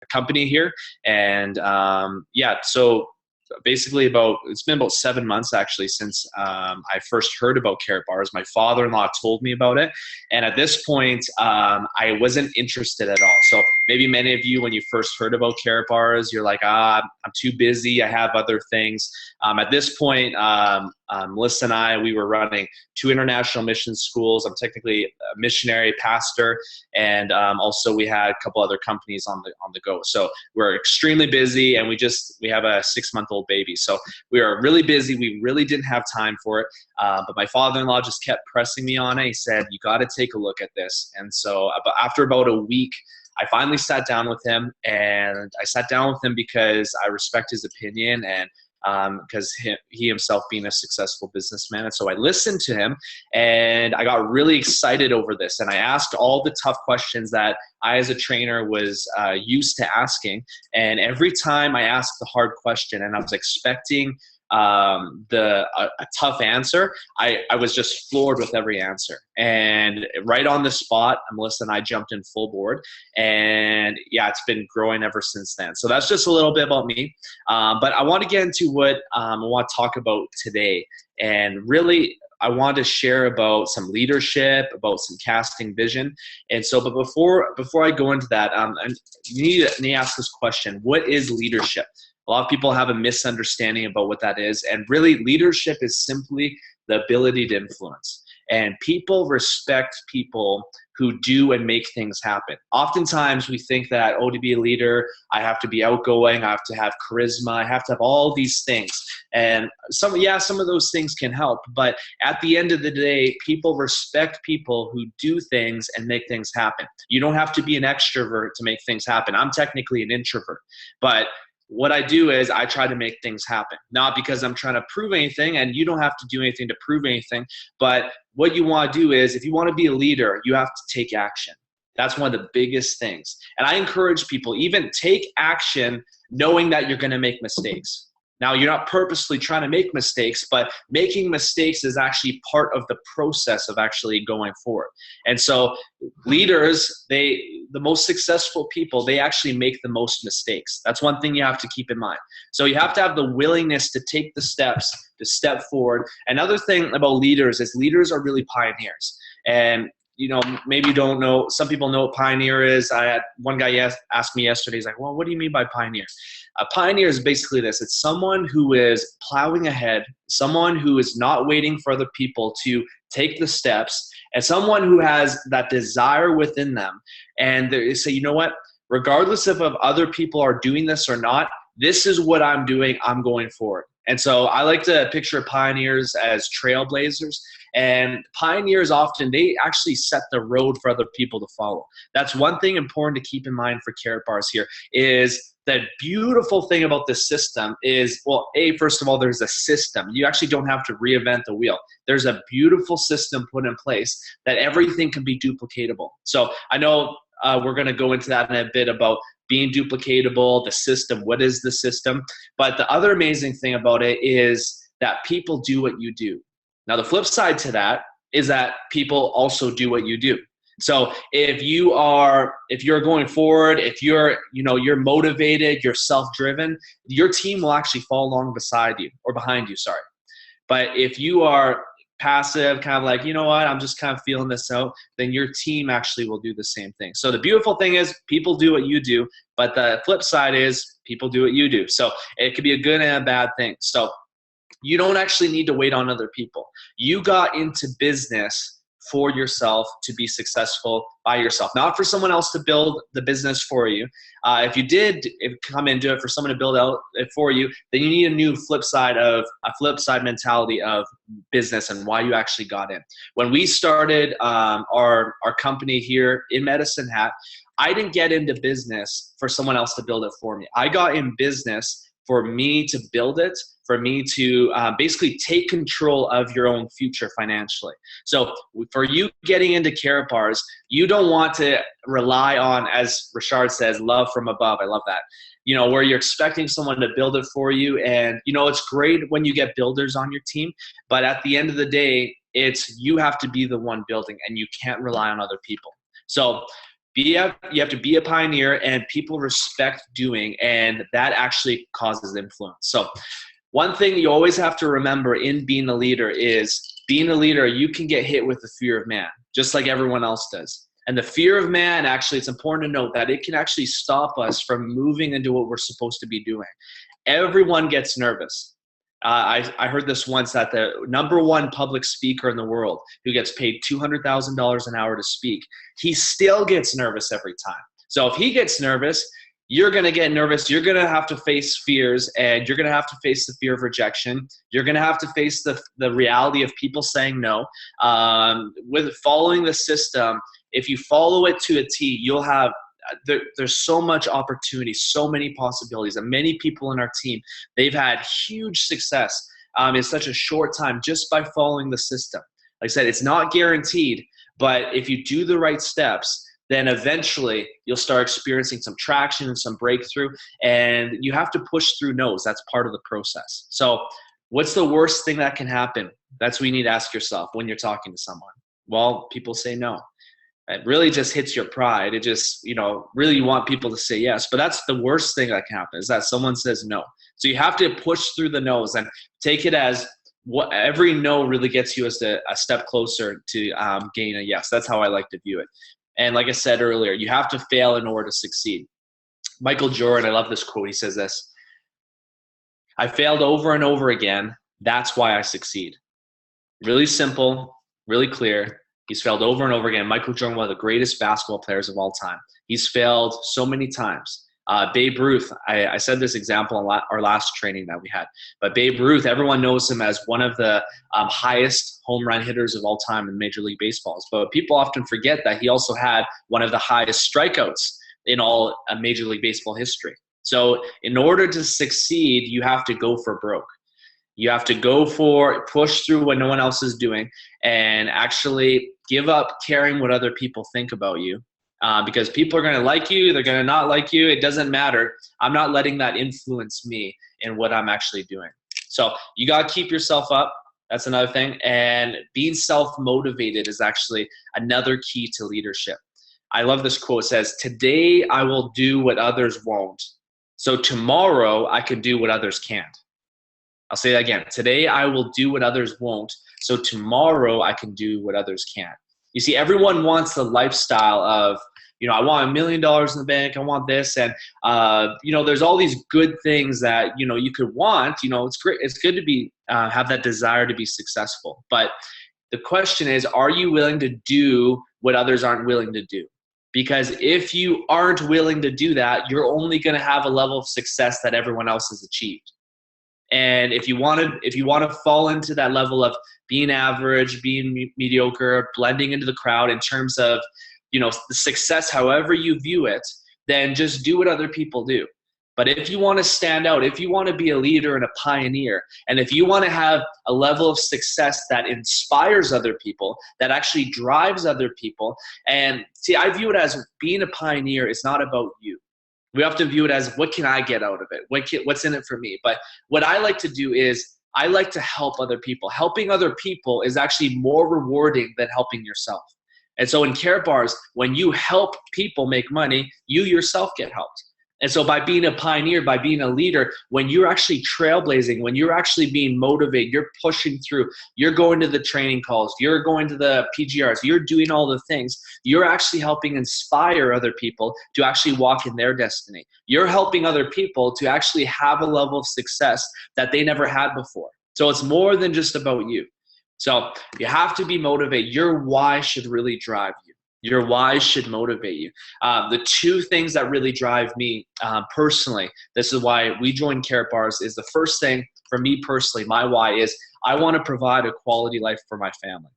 company here. And yeah, so basically it's been about 7 months actually since I first heard about KaratBars. My father-in-law told me about it. And at this point, I wasn't interested at all. So maybe many of you, when you first heard about KaratBars, you're like, I'm too busy. I have other things. At this point, Melissa and I, we were running 2 international mission schools. I'm technically a missionary pastor, and also we had a couple other companies on the go. So we're extremely busy, and we have a 6-month-old baby. So we are really busy. We really didn't have time for it. But my father-in-law just kept pressing me on it. He said, you got to take a look at this. And so after about a week, I finally sat down with him, and I sat down with him because I respect his opinion, and because he himself being a successful businessman. And so I listened to him, and I got really excited over this. And I asked all the tough questions that I, as a trainer, was used to asking. And every time I asked the hard question and I was expecting a tough answer, I was just floored with every answer. And right on the spot, Melissa and I jumped in full board, and yeah, it's been growing ever since then. So that's just a little bit about me. But I want to get into what I want to talk about today. And really, I want to share about some leadership, about some casting vision. And so, but before I go into that, you need to ask this question: what is leadership? A lot of people have a misunderstanding about what that is. And really, leadership is simply the ability to influence. And people respect people who do and make things happen. Oftentimes, we think that, to be a leader, I have to be outgoing, I have to have charisma, I have to have all these things. And some of those things can help. But at the end of the day, people respect people who do things and make things happen. You don't have to be an extrovert to make things happen. I'm technically an introvert. But what I do is I try to make things happen, not because I'm trying to prove anything, and you don't have to do anything to prove anything. But what you want to do is, if you want to be a leader, you have to take action. That's one of the biggest things. And I encourage people, even take action knowing that you're going to make mistakes. Now, you're not purposely trying to make mistakes, but making mistakes is actually part of the process of actually going forward. And so leaders, the most successful people, they actually make the most mistakes. That's one thing you have to keep in mind. So you have to have the willingness to take the steps, to step forward. Another thing about leaders is leaders are really pioneers. And maybe you don't know, some people know what pioneer is. I had one guy asked me yesterday, he's like, well, what do you mean by pioneer? A pioneer is basically this. It's someone who is plowing ahead, someone who is not waiting for other people to take the steps, and someone who has that desire within them. And they say, you know what, regardless of other people are doing this or not, this is what I'm doing, I'm going forward. And so I like to picture pioneers as trailblazers. And pioneers often, they actually set the road for other people to follow. That's one thing important to keep in mind for KaratBars here is the beautiful thing about this system is, well, first of all, there's a system. You actually don't have to reinvent the wheel. There's a beautiful system put in place that everything can be duplicatable. So I know we're going to go into that in a bit about being duplicatable, the system, what is the system? But the other amazing thing about it is that people do what you do. Now, the flip side to that is that people also do what you do. So if you're going forward, if you're motivated, you're self-driven, your team will actually follow along beside you or behind you, sorry. But if you are passive, kind of like, you know what, I'm just kind of feeling this out, then your team actually will do the same thing. So the beautiful thing is people do what you do, but the flip side is people do what you do. So it could be a good and a bad thing. So you don't actually need to wait on other people. You got into business for yourself to be successful by yourself, not for someone else to build the business for you. If you did come and do it for someone to build out it for you, then you need a flip side mentality of business and why you actually got in. When we started our company here in Medicine Hat, I didn't get into business for someone else to build it for me. I got in business for me to build it, for me to basically take control of your own future financially. So for you getting into KaratBars, you don't want to rely on, as Richard says, love from above. I love that. Where you're expecting someone to build it for you. And, it's great when you get builders on your team, but at the end of the day, you have to be the one building, and you can't rely on other people. So You have to be a pioneer, and people respect doing, and that actually causes influence. So one thing you always have to remember in being a leader is, being a leader, you can get hit with the fear of man, just like everyone else does. And the fear of man, actually, it's important to note that it can actually stop us from moving into what we're supposed to be doing. Everyone gets nervous. I heard this once, that the #1 public speaker in the world, who gets paid $200,000 an hour to speak, he still gets nervous every time. So if he gets nervous, you're going to get nervous. You're going to have to face fears, and you're going to have to face the fear of rejection. You're going to have to face the reality of people saying no. With following the system, if you follow it to a T, you'll have there's so much opportunity, so many possibilities, and many people in our team, they've had huge success in such a short time just by following the system. Like I said, it's not guaranteed, but if you do the right steps, then eventually you'll start experiencing some traction and some breakthrough, and you have to push through no's. That's part of the process. So what's the worst thing that can happen? That's what you need to ask yourself when you're talking to someone. Well, people say no. It really just hits your pride. It just, really you want people to say yes. But that's the worst thing that can happen, is that someone says no. So you have to push through the no's and take it as what every no really gets you as a step closer to gain a yes. That's how I like to view it. And like I said earlier, you have to fail in order to succeed. Michael Jordan, I love this quote. He says this: "I failed over and over again. That's why I succeed." Really simple, really clear. He's failed over and over again. Michael Jordan, one of the greatest basketball players of all time. He's failed so many times. Babe Ruth, I said this example in our last training that we had, but Babe Ruth, everyone knows him as one of the highest home run hitters of all time in Major League Baseball. But people often forget that he also had one of the highest strikeouts in all Major League Baseball history. So in order to succeed, you have to go for broke. You have to push through what no one else is doing, and actually give up caring what other people think about you. Because people are going to like you, they're going to not like you. It doesn't matter. I'm not letting that influence me in what I'm actually doing. So you got to keep yourself up. That's another thing. And being self-motivated is actually another key to leadership. I love this quote. It says, "Today I will do what others won't, so tomorrow I can do what others can't." I'll say that again. Today I will do what others won't, so tomorrow I can do what others can't. You see, everyone wants the lifestyle of, I want $1 million in the bank. I want this. And, there's all these good things that, you could want. It's great. It's good to have that desire to be successful. But the question is, are you willing to do what others aren't willing to do? Because if you aren't willing to do that, you're only going to have a level of success that everyone else has achieved. And if you want to fall into that level of being average, being mediocre, blending into the crowd in terms of, the success, however you view it, then just do what other people do. But if you want to stand out, if you want to be a leader and a pioneer, and if you want to have a level of success that inspires other people, that actually drives other people, and see, I view it as being a pioneer is not about you. We often view it as, what can I get out of it? What's in it for me? But what I like to do is I like to help other people. Helping other people is actually more rewarding than helping yourself. And so in KaratBars, when you help people make money, you yourself get helped. And so by being a pioneer, by being a leader, when you're actually trailblazing, when you're actually being motivated, you're pushing through, you're going to the training calls, you're going to the PGRs, you're doing all the things, you're actually helping inspire other people to actually walk in their destiny. You're helping other people to actually have a level of success that they never had before. So it's more than just about you. So you have to be motivated. Your why should really drive you. Your why should motivate you. The two things that really drive me personally, this is why we joined KaratBars, is the first thing for me personally, my why is I want to provide a quality life for my family.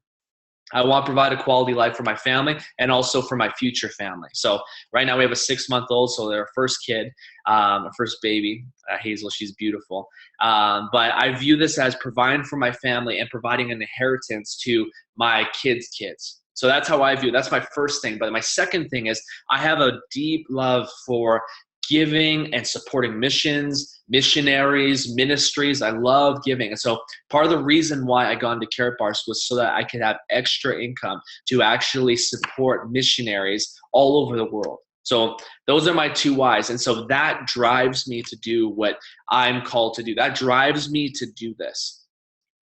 I want to provide a quality life for my family and also for my future family. So right now we have a 6-month-old, so they're our first kid, our first baby, Hazel. She's beautiful. But I view this as providing for my family and providing an inheritance to my kids' kids. So that's how I view it. That's my first thing. But my second thing is I have a deep love for giving and supporting missions, missionaries, ministries. I love giving. And so part of the reason why I got into KaratBars was so that I could have extra income to actually support missionaries all over the world. So those are my two whys. And so that drives me to do what I'm called to do. That drives me to do this.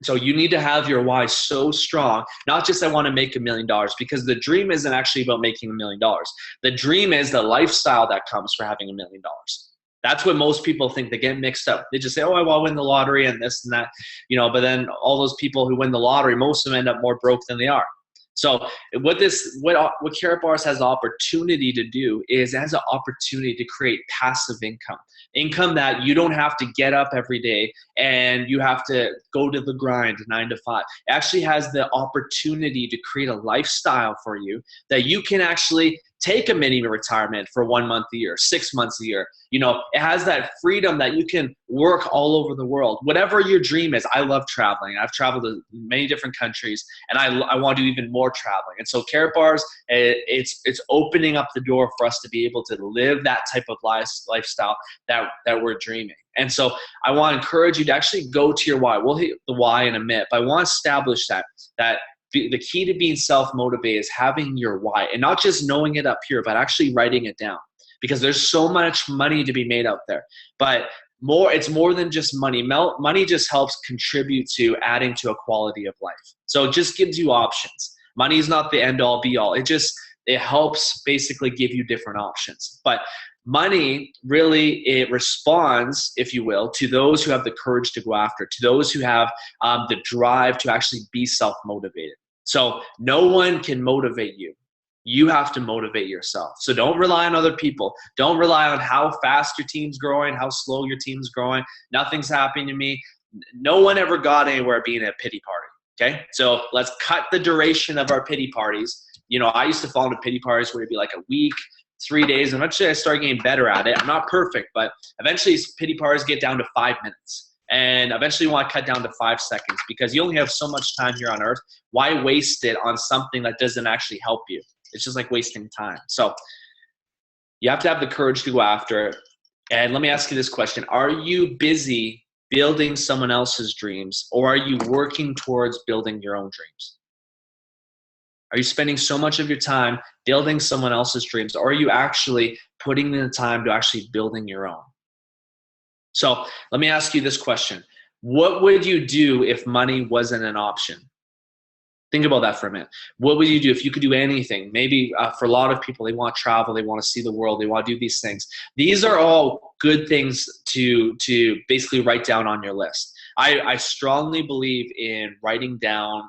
So you need to have your why so strong, not just I want to make $1 million, because the dream isn't actually about making $1 million. The dream is the lifestyle that comes for having $1 million. That's what most people think. They get mixed up. They just say, oh, I want to win the lottery and this and that, but then all those people who win the lottery, most of them end up more broke than they are. So what KaratBars has the opportunity to do is it has an opportunity to create passive income that you don't have to get up every day and you have to go to the grind 9 to 5. It actually has the opportunity to create a lifestyle for you that you can actually take a mini retirement for 1 month a year, 6 months a year. It has that freedom that you can work all over the world. Whatever your dream is, I love traveling. I've traveled to many different countries, and I want to do even more traveling. And so KaratBars, it's opening up the door for us to be able to live that type of lifestyle that we're dreaming. And so I want to encourage you to actually go to your why. We'll hit the why in a minute, but I want to establish that the key to being self-motivated is having your why, and not just knowing it up here, but actually writing it down, because there's so much money to be made out there. But it's more than just money. Money just helps contribute to adding to a quality of life. So it just gives you options. Money is not the end all be all. It helps basically give you different options. But money really, it responds, if you will, to those who have the courage to go after, to those who have the drive to actually be self-motivated. So no one can motivate you. You have to motivate yourself. So don't rely on other people. Don't rely on how fast your team's growing, how slow your team's growing. Nothing's happening to me. No one ever got anywhere being a pity party. Okay, so let's cut the duration of our pity parties. I used to fall into pity parties where it'd be like a week, 3 days. Eventually I started getting better at it. I'm not perfect, but eventually pity parties get down to 5 minutes. And eventually you want to cut down to 5 seconds, because you only have so much time here on earth. Why waste it on something that doesn't actually help you? It's just like wasting time. So you have to have the courage to go after it. And let me ask you this question. Are you busy building someone else's dreams, or are you working towards building your own dreams? Are you spending so much of your time building someone else's dreams, or are you actually putting in the time to actually building your own? So let me ask you this question. What would you do if money wasn't an option? Think about that for a minute. What would you do if you could do anything? Maybe for a lot of people, they want to travel, they want to see the world, they want to do these things. These are all good things to basically write down on your list. I strongly believe in writing down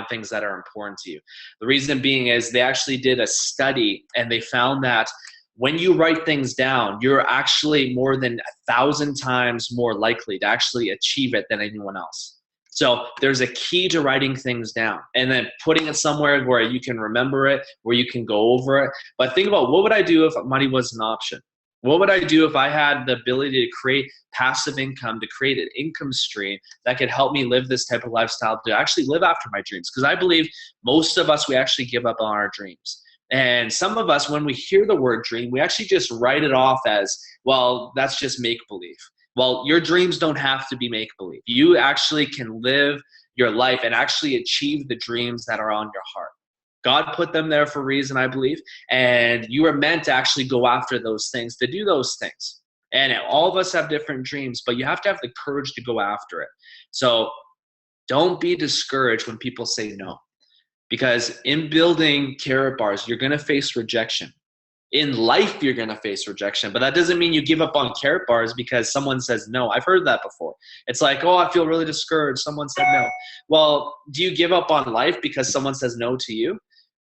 things that are important to you. The reason being is they actually did a study, and they found that when you write things down, you're actually more than 1,000 times more likely to actually achieve it than anyone else. So there's a key to writing things down and then putting it somewhere where you can remember it, where you can go over it. But think about, what would I do if money was an option? What would I do if I had the ability to create passive income, to create an income stream that could help me live this type of lifestyle, to actually live after my dreams? Because I believe most of us, we actually give up on our dreams. And some of us, when we hear the word dream, we actually just write it off as, well, that's just make-believe. Well, your dreams don't have to be make-believe. You actually can live your life and actually achieve the dreams that are on your heart. God put them there for a reason, I believe, and you are meant to actually go after those things, to do those things. And all of us have different dreams, but you have to have the courage to go after it. So don't be discouraged when people say no, because in building KaratBars, you're going to face rejection. In life, you're going to face rejection, but that doesn't mean you give up on KaratBars because someone says no. I've heard that before. It's like, oh, I feel really discouraged. Someone said no. Well, do you give up on life because someone says no to you?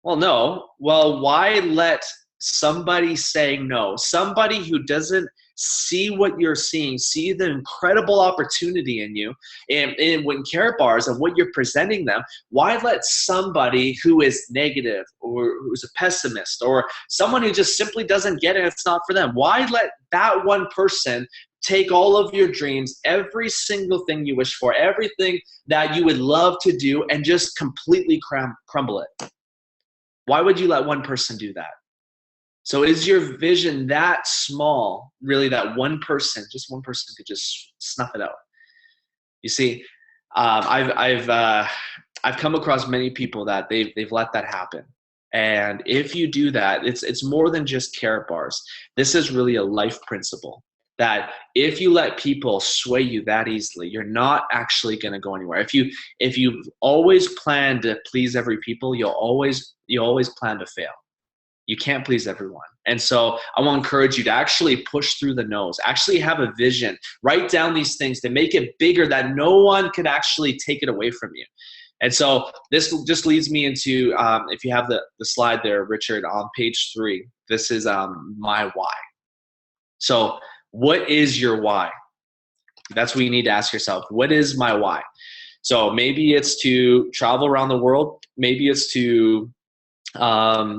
Well, no. Well, why let somebody saying no, somebody who doesn't see what you're seeing, see the incredible opportunity in you, and when KaratBars and what you're presenting them, why let somebody who is negative or who's a pessimist or someone who just simply doesn't get it, it's not for them, why let that one person take all of your dreams, every single thing you wish for, everything that you would love to do, and just completely crumble it? Why would you let one person do that? So is your vision that small, really, that just one person could just snuff it out? You see, I've come across many people that they've let that happen. And if you do that, it's more than just carrot bars. This is really a life principle that if you let people sway you that easily, you're not actually going to go anywhere. If you always plan to please every people, you always plan to fail. You can't please everyone. And so I want to encourage you to actually push through the no's, actually have a vision, write down these things to make it bigger that no one could actually take it away from you. And so this just leads me into, if you have the slide there, Richard, on page 3, this is my why. So what is your why? That's what you need to ask yourself. What is my why? So maybe it's to travel around the world. Maybe it's to, I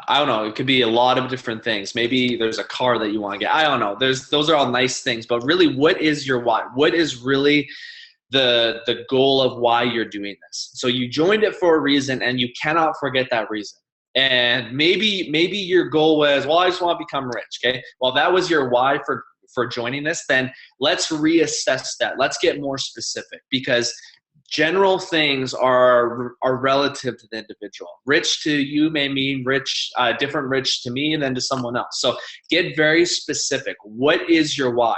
don't know, it could be a lot of different things. Maybe there's a car that you want to get. I don't know. Those are all nice things, but really, what is your why? What is really the goal of why you're doing this? So you joined it for a reason, and you cannot forget that reason. And maybe your goal was, well, I just want to become rich. Okay. Well, that was your why for joining this. Then let's reassess that. Let's get more specific, because general things are relative to the individual. Rich to you may mean rich, different rich to me than to someone else. So get very specific. What is your why?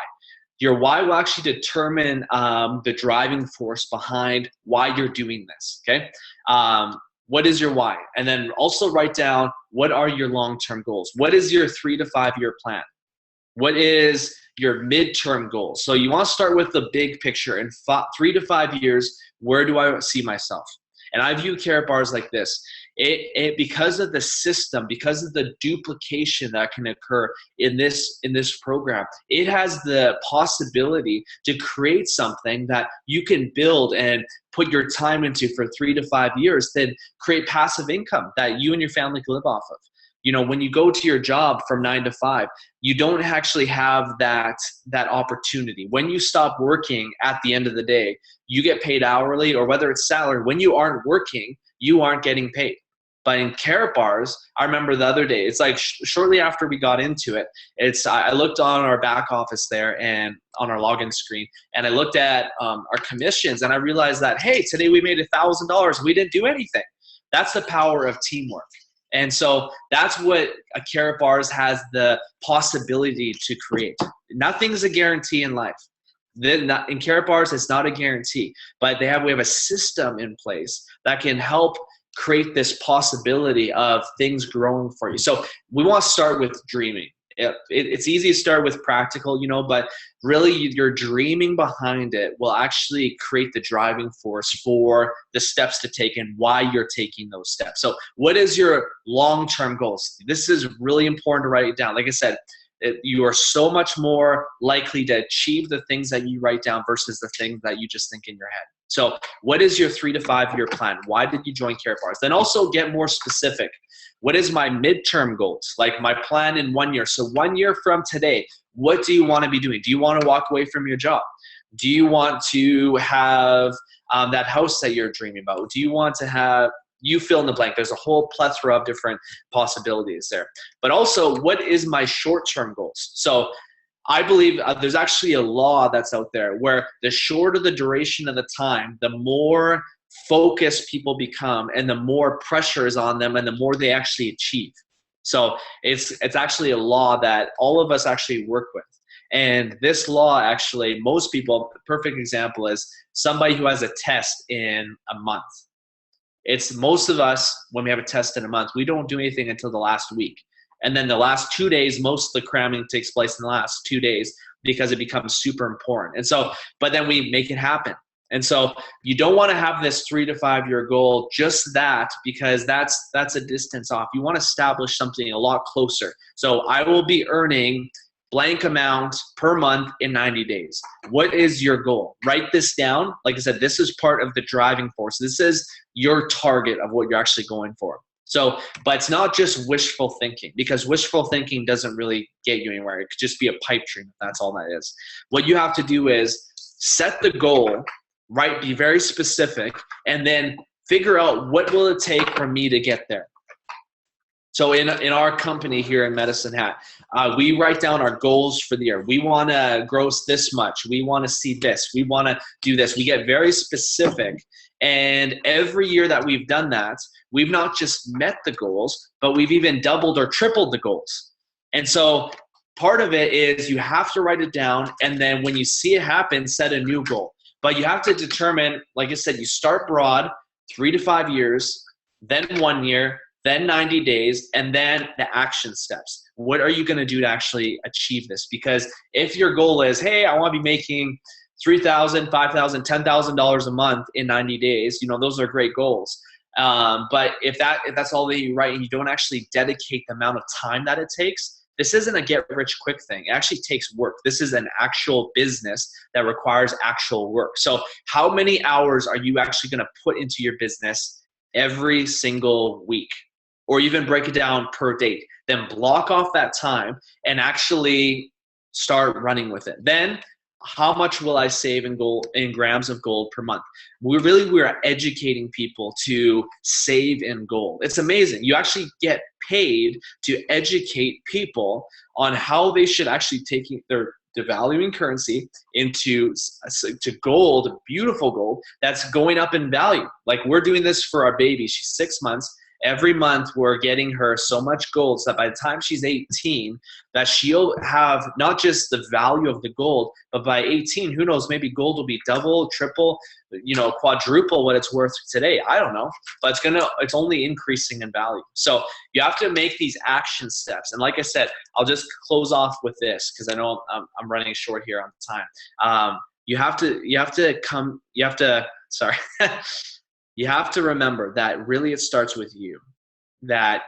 Your why will actually determine the driving force behind why you're doing this. Okay. What is your why? And then also write down, what are your long-term goals? What is your 3 to 5 year plan? What is your midterm goals? So you want to start with the big picture. In 3 to 5 years, where do I see myself? And I view KaratBars like this. Because of the system, because of the duplication that can occur in this program, it has the possibility to create something that you can build and put your time into for 3 to 5 years, then create passive income that you and your family can live off of. You know, when you go to your job from 9 to 5, you don't actually have that opportunity. When you stop working at the end of the day, you get paid hourly, or whether it's salary. When you aren't working, you aren't getting paid. But in KaratBars, I remember the other day, it's like shortly after we got into it, I looked on our back office there and on our login screen, and I looked at our commissions, and I realized that, hey, today we made $1,000. We didn't do anything. That's the power of teamwork. And so that's what a KaratBars has the possibility to create. Nothing's a guarantee in life. In KaratBars, it's not a guarantee, but we have a system in place that can help create this possibility of things growing for you. So we want to start with dreaming. It's easy to start with practical, but really your dreaming behind it will actually create the driving force for the steps to take and why you're taking those steps. So what is your long-term goals? This is really important to write it down. Like I said, you are so much more likely to achieve the things that you write down versus the things that you just think in your head. So what is your 3 to 5 year plan? Why did you join KaratBars? Then also get more specific. What is my midterm goals? Like my plan in 1 year. So 1 year from today, what do you want to be doing? Do you want to walk away from your job? Do you want to have that house that you're dreaming about? Do you want to have, you fill in the blank. There's a whole plethora of different possibilities there. But also, what is my short-term goals? So I believe there's actually a law that's out there where the shorter the duration of the time, the more focused people become and the more pressure is on them and the more they actually achieve. So it's actually a law that all of us actually work with. And this law actually, most people, the perfect example is somebody who has a test in a month. It's most of us, when we have a test in a month, we don't do anything until the last week. And then the last 2 days, most of the cramming takes place in the last 2 days because it becomes super important. And so, but then we make it happen. And so you don't want to have this 3 to 5 year goal, just that, because that's a distance off. You want to establish something a lot closer. So I will be earning blank amount per month in 90 days. What is your goal? Write this down. Like I said, this is part of the driving force. This is your target of what you're actually going for. So, but it's not just wishful thinking, because wishful thinking doesn't really get you anywhere. It could just be a pipe dream if that's all that is. What you have to do is set the goal, right? Be very specific, and then figure out what will it take for me to get there. So in our company here in Medicine Hat, we write down our goals for the year. We want to gross this much. We want to see this. We want to do this. We get very specific. And every year that we've done that, we've not just met the goals, but we've even doubled or tripled the goals. And so part of it is you have to write it down, and then when you see it happen, set a new goal. But you have to determine, like I said, you start broad, 3 to 5 years, then 1 year, then 90 days, and then the action steps. What are you going to do to actually achieve this? Because if your goal is, hey, I want to be making $3,000, $5,000, $10,000 a month in 90 days, those are great goals. But if that's all that you write and you don't actually dedicate the amount of time that it takes, this isn't a get-rich-quick thing. It actually takes work. This is an actual business that requires actual work. So how many hours are you actually going to put into your business every single week? Or even break it down per date. Then block off that time and actually start running with it. Then how much will I save in grams of gold per month? We're educating people to save in gold. It's amazing. You actually get paid to educate people on how they should actually take their devaluing currency into to gold, beautiful gold that's going up in value. Like, we're doing this for our baby. She's 6 months. Every month we're getting her so much gold so that by the time she's 18, that she'll have not just the value of the gold, but by 18, who knows, maybe gold will be double, triple, quadruple what it's worth today. I don't know, but it's only increasing in value. So you have to make these action steps. And like I said, I'll just close off with this because I know I'm running short here on time. You have to remember that really it starts with you. That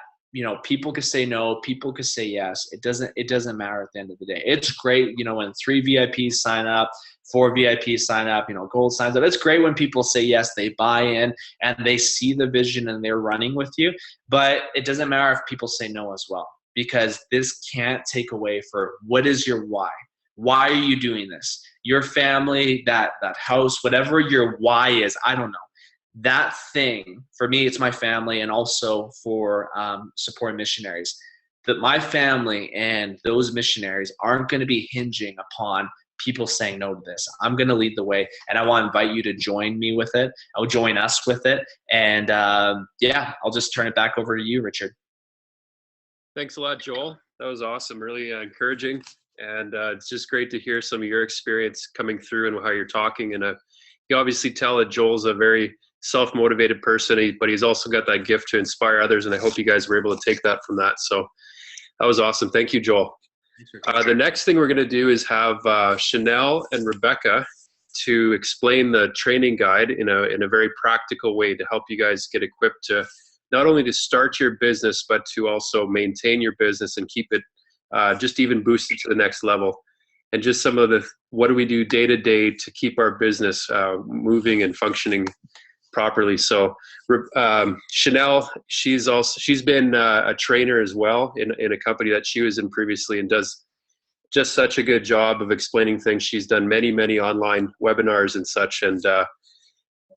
people could say no, people could say yes. It doesn't matter at the end of the day. It's great, when 3 VIPs sign up, 4 VIPs sign up, gold signs up. It's great when people say yes, they buy in and they see the vision and they're running with you. But it doesn't matter if people say no as well, because this can't take away for what is your why. Why are you doing this? Your family, that house, whatever your why is, I don't know. That thing, for me, it's my family, and also for supporting missionaries. That my family and those missionaries aren't going to be hinging upon people saying no to this. I'm going to lead the way, and I want to invite you to join me with it. I'll join us with it. And I'll just turn it back over to you, Richard. Thanks a lot, Joel. That was awesome, really encouraging. And it's just great to hear some of your experience coming through and how you're talking. And you obviously tell that Joel's a very self-motivated person, but he's also got that gift to inspire others, and I hope you guys were able to take that from that. So that was awesome. Thank you, Joel. The next thing we're going to do is have Chanel and Rebecca to explain the training guide in a very practical way to help you guys get equipped to not only to start your business, but to also maintain your business and keep it just even boosted to the next level. And just some of what do we do day to day to keep our business moving and functioning properly. So Chanel, she's been a trainer as well in a company that she was in previously, and does just such a good job of explaining things. She's done many online webinars and such, and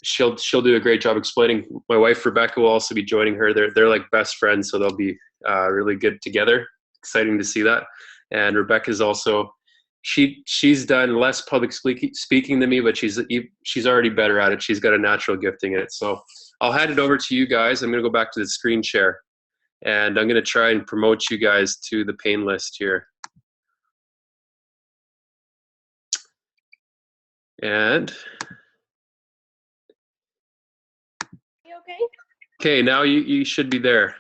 she'll do a great job explaining. My wife Rebecca will also be joining her. They're like best friends, so they'll be really good together. Exciting to see that. And Rebecca's also, she's done less public speaking than me, but she's already better at it. She's got a natural gifting in it. So I'll hand it over to you guys. I'm going to go back to the screen share, and I'm going to try and promote you guys to the pain list here. And You okay? okay, now you should be there.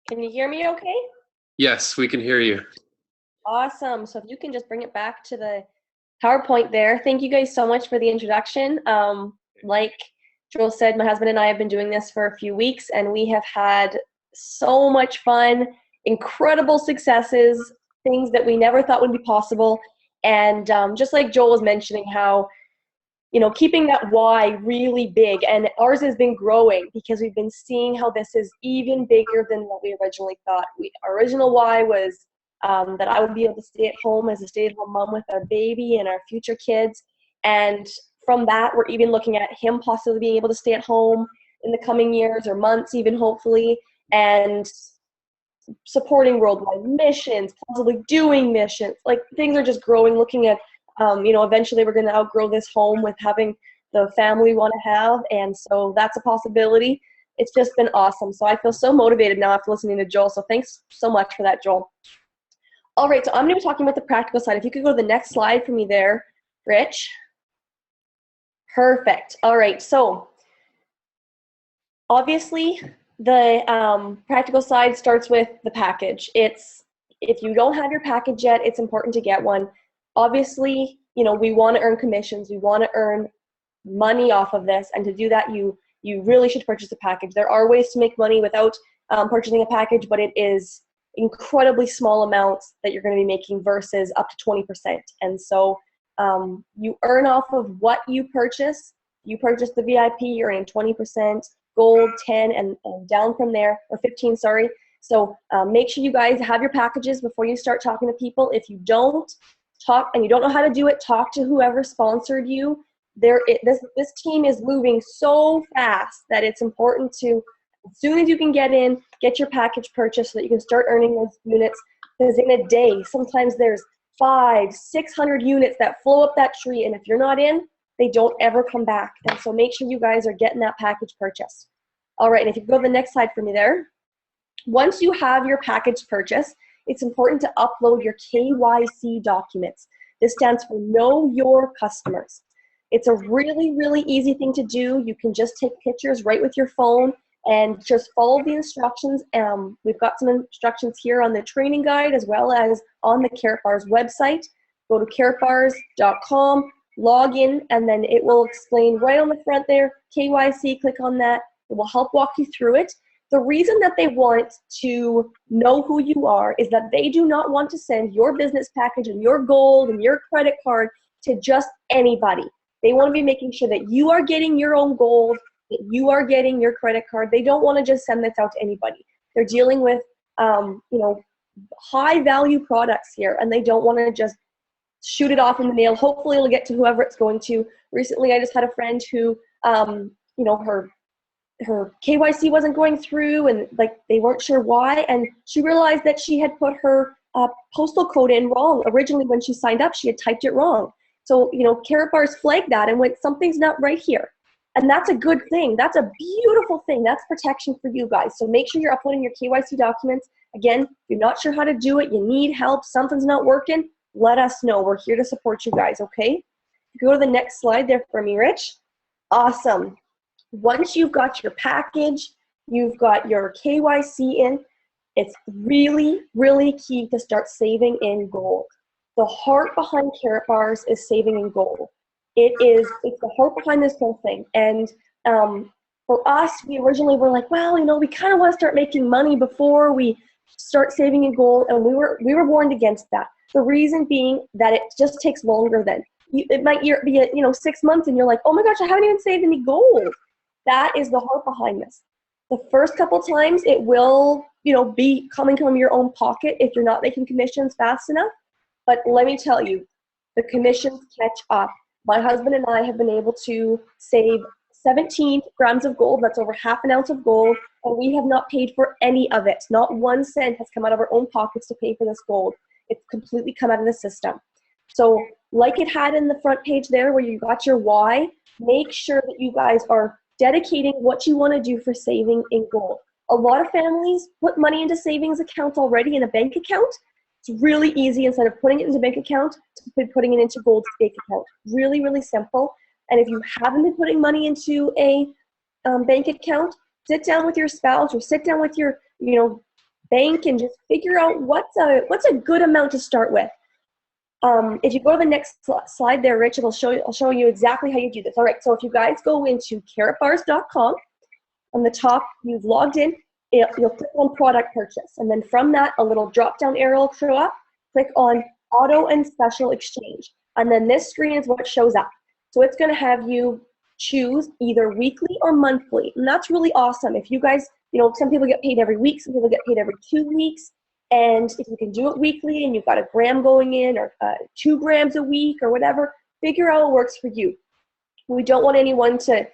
Can you hear me okay? Yes, we can hear you. Awesome. So if you can just bring it back to the PowerPoint there. Thank you guys so much for the introduction. Like Joel said, my husband and I have been doing this for a few weeks, and we have had so much fun, incredible successes, things that we never thought would be possible. And just like Joel was mentioning, how keeping that why really big, and ours has been growing because we've been seeing how this is even bigger than what we originally thought. Our original why was that I would be able to stay at home as a stay-at-home mom with our baby and our future kids. And from that, we're even looking at him possibly being able to stay at home in the coming years or months, even hopefully. And supporting worldwide missions, possibly doing missions. Like, things are just growing, looking at, eventually we're going to outgrow this home with having the family we want to have. And so that's a possibility. It's just been awesome. So I feel so motivated now after listening to Joel. So thanks so much for that, Joel. All right, so I'm going to be talking about the practical side. If you could go to the next slide for me there, Rich. Perfect. All right, so obviously the practical side starts with the package. If you don't have your package yet, it's important to get one. Obviously, we want to earn commissions. We want to earn money off of this, and to do that, you really should purchase a package. There are ways to make money without purchasing a package, but it is incredibly small amounts that you're going to be making versus up to 20%. And so you earn off of what you purchase. You purchase the VIP, you're earning 20%, gold 10, and down from there, or 15, sorry. So make sure you guys have your packages before you start talking to people. If you don't talk and you don't know how to do it, talk to whoever sponsored you. This team is moving so fast that it's important to, as soon as you can get in, get your package purchased so that you can start earning those units. Because in a day, sometimes there's 500-600 units that flow up that tree, and if you're not in, they don't ever come back. And so make sure you guys are getting that package purchased. All right, and if you go to the next slide for me there. Once you have your package purchased, it's important to upload your KYC documents. This stands for Know Your Customers. It's a really, really easy thing to do. You can just take pictures right with your phone and just follow the instructions. We've got some instructions here on the training guide as well as on the KaratBars website. Go to KaratBars.com, log in, and then it will explain right on the front there, KYC, click on that. It will help walk you through it. The reason that they want to know who you are is that they do not want to send your business package and your gold and your credit card to just anybody. They want to be making sure that you are getting your own gold, that you are getting your credit card. They don't want to just send this out to anybody. They're dealing with, high value products here, and they don't want to just shoot it off in the mail. Hopefully it'll get to whoever it's going to. Recently, I just had a friend who, her KYC wasn't going through, and they weren't sure why, and she realized that she had put her postal code in wrong. Originally, when she signed up, she had typed it wrong. So, KaratBars flagged that and went, something's not right here. And that's a good thing. That's a beautiful thing. That's protection for you guys. So make sure you're uploading your KYC documents. Again, if you're not sure how to do it, you need help, something's not working, let us know. We're here to support you guys, okay? Go to the next slide there for me, Rich. Awesome. Once you've got your package, you've got your KYC in, it's really, really key to start saving in gold. The heart behind KaratBars is saving in gold. It's the heart behind this whole thing. And for us, we originally were like, well, we kind of want to start making money before we start saving in gold, and we were warned against that. The reason being that it just takes longer than. It might be 6 months, and you're like, oh my gosh, I haven't even saved any gold. That is the heart behind this. The first couple times, it will be coming from your own pocket if you're not making commissions fast enough. But let me tell you, the commissions catch up. My husband and I have been able to save 17 grams of gold. That's over half an ounce of gold. And we have not paid for any of it. Not 1 cent has come out of our own pockets to pay for this gold. It's completely come out of the system. So like it had in the front page there where you got your why, make sure that you guys are dedicating what you want to do for saving in gold. A lot of families put money into savings accounts already in a bank account. It's really easy, instead of putting it into a bank account, to be putting it into gold stake account. Really, really simple. And if you haven't been putting money into a bank account, sit down with your spouse or sit down with your bank and just figure out what's a good amount to start with. If you go to the next slide there, Rich, I'll show you exactly how you do this. All right, so if you guys go into KaratBars.com, on the top, you've logged in, you'll click on product purchase. And then from that, a little drop-down arrow will show up. Click on auto and special exchange. And then this screen is what shows up. So it's going to have you choose either weekly or monthly. And that's really awesome. If you guys, some people get paid every week, some people get paid every 2 weeks. And if you can do it weekly and you've got a gram going in or 2 grams a week or whatever, figure out what works for you. We don't want anyone to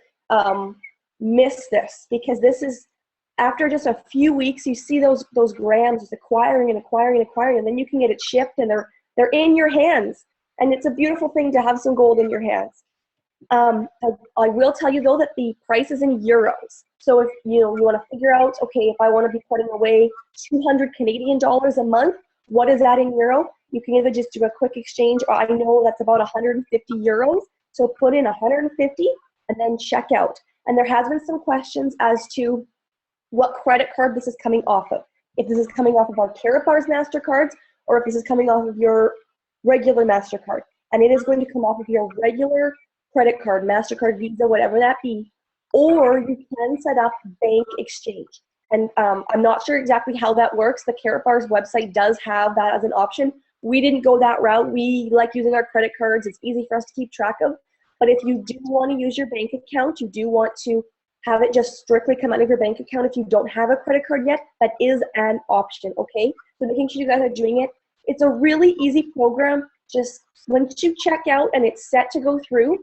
miss this, because this is after just a few weeks, you see those grams just acquiring, and then you can get it shipped, and they're in your hands. And it's a beautiful thing to have some gold in your hands. I will tell you though that the price is in euros. So if you want to figure out, okay, if I want to be putting away 200 Canadian dollars a month, what is that in euro? You can either just do a quick exchange, or I know that's about 150 euros. So put in 150 and then check out. And there has been some questions as to what credit card this is coming off of. If this is coming off of our KaratBars MasterCards, or if this is coming off of your regular MasterCard. And it is going to come off of your regular credit card, MasterCard, Visa, whatever that be. Or you can set up bank exchange. And I'm not sure exactly how that works. The KaratBars website does have that as an option. We didn't go that route. We like using our credit cards. It's easy for us to keep track of. But if you do want to use your bank account, you do want to have it just strictly come out of your bank account. If you don't have a credit card yet, that is an option, okay? So making sure you guys are doing it. It's a really easy program. Just once you check out and it's set to go through,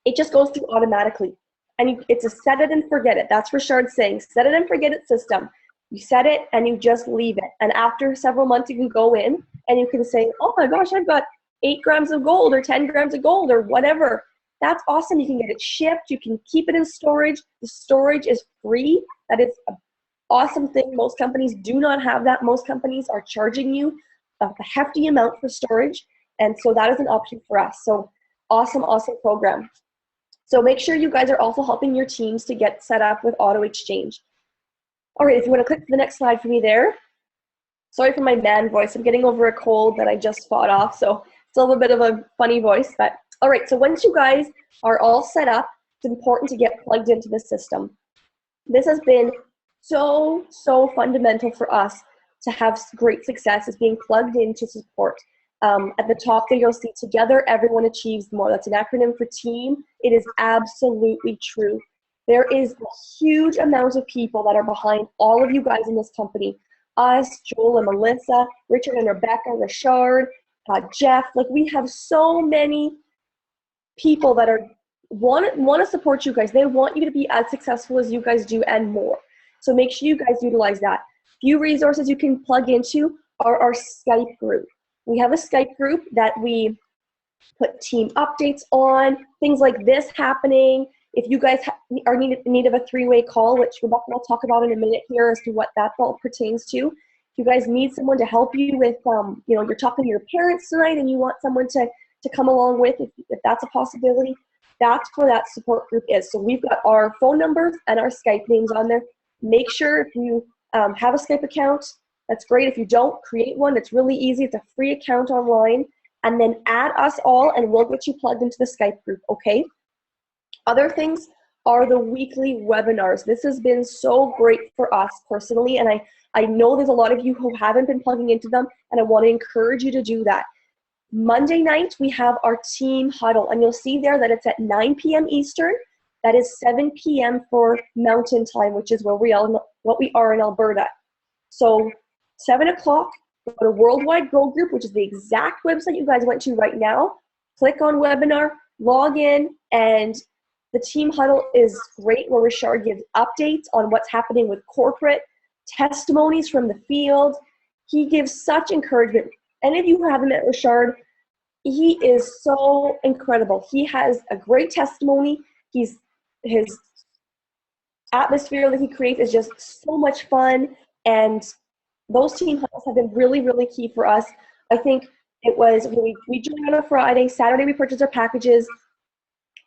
it just goes through automatically. And it's a set it and forget it. That's Richard's saying, set it and forget it system. You set it and you just leave it. And after several months, you can go in and you can say, oh my gosh, I've got 8 grams of gold or 10 grams of gold or whatever. That's awesome. You can get it shipped. You can keep it in storage. The storage is free. That is an awesome thing. Most companies do not have that. Most companies are charging you a hefty amount for storage. And so that is an option for us. So awesome, awesome program. So make sure you guys are also helping your teams to get set up with auto exchange. All right, if you want to click to the next slide for me there. Sorry for my man voice. I'm getting over a cold that I just fought off, so it's a little bit of a funny voice. But all right, so once you guys are all set up, it's important to get plugged into the system. This has been so fundamental for us to have great success, is being plugged into support. At the top there, you'll see together everyone achieves more. That's an acronym for team. It is absolutely true. There is a huge amount of people that are behind all of you guys in this company. Us, Joel and Melissa, Richard and Rebecca, Richard, Jeff. Like, we have so many people that are want to support you guys. They want you to be as successful as you guys do and more. So make sure you guys utilize that. Few resources you can plug into are our Skype group. We have a Skype group that we put team updates on, things like this happening. If you guys are in need of a 3-way call, which Rebecca will talk about in a minute here as to what that all pertains to. If you guys need someone to help you with, you're talking to your parents tonight and you want someone to come along with, if that's a possibility, that's where that support group is. So we've got our phone numbers and our Skype names on there. Make sure if you have a Skype account, that's great. If you don't, create one. It's really easy. It's a free account online. And then add us all and we'll get you plugged into the Skype group, okay? Other things are the weekly webinars. This has been so great for us personally, and I know there's a lot of you who haven't been plugging into them, and I want to encourage you to do that. Monday night, we have our team huddle, and you'll see there that it's at 9 p.m. Eastern. That is 7 p.m. for Mountain Time, which is what we are in Alberta. So 7 o'clock, go to Worldwide Gold Group, which is the exact website you guys went to right now. Click on webinar, log in, and the team huddle is great, where Richard gives updates on what's happening with corporate, testimonies from the field. He gives such encouragement. Any of you who haven't met Richard, he is so incredible. He has a great testimony. His atmosphere that he creates is just so much fun, and those team huddles have been really, really key for us. I think it was, we joined on a Friday, Saturday we purchased our packages,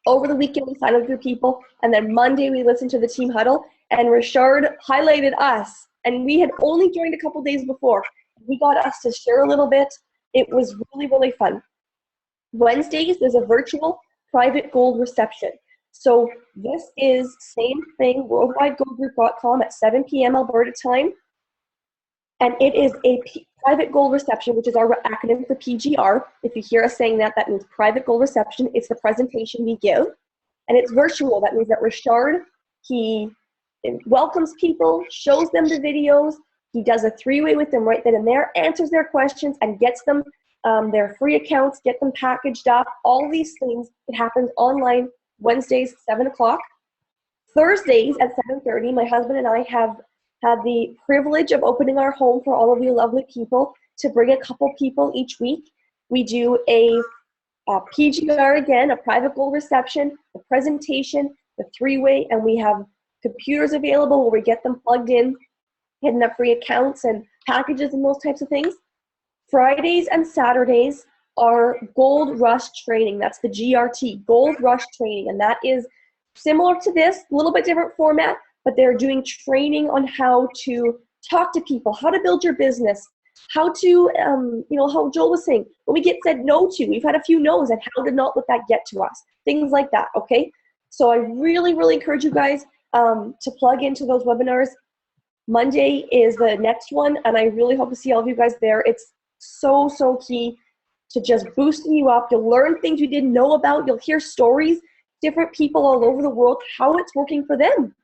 over the weekend we signed up with people, and then Monday we listened to the team huddle, and Richard highlighted us, and we had only joined a couple days before. He got us to share a little bit. It was really, really fun. Wednesdays, there's a virtual private gold reception. So this is same thing, worldwidegoldgroup.com at 7 p.m. Alberta time. And it is a private gold reception, which is our acronym for PGR. If you hear us saying that, that means private gold reception. It's the presentation we give. And it's virtual. That means that Richard, he welcomes people, shows them the videos. He does a 3-way with them right then and there, answers their questions, and gets them their free accounts, get them packaged up. All these things, it happens online Wednesdays, 7 o'clock. Thursdays at 7:30, my husband and I have had the privilege of opening our home for all of you lovely people to bring a couple people each week. We do a PGR again, a private gold reception, the presentation, the three-way, and we have computers available where we get them plugged in, hitting up free accounts and packages and those types of things. Fridays and Saturdays are Gold Rush training. That's the GRT, Gold Rush training, and that is similar to this, a little bit different format, but they're doing training on how to talk to people, how to build your business, how to, how Joel was saying, when we get said no to, we've had a few no's and how to not let that get to us, things like that, okay? So I really, really encourage you guys to plug into those webinars. Monday is the next one, and I really hope to see all of you guys there. It's so, so key to just boosting you up. You'll learn things you didn't know about. You'll hear stories, different people all over the world, how it's working for them.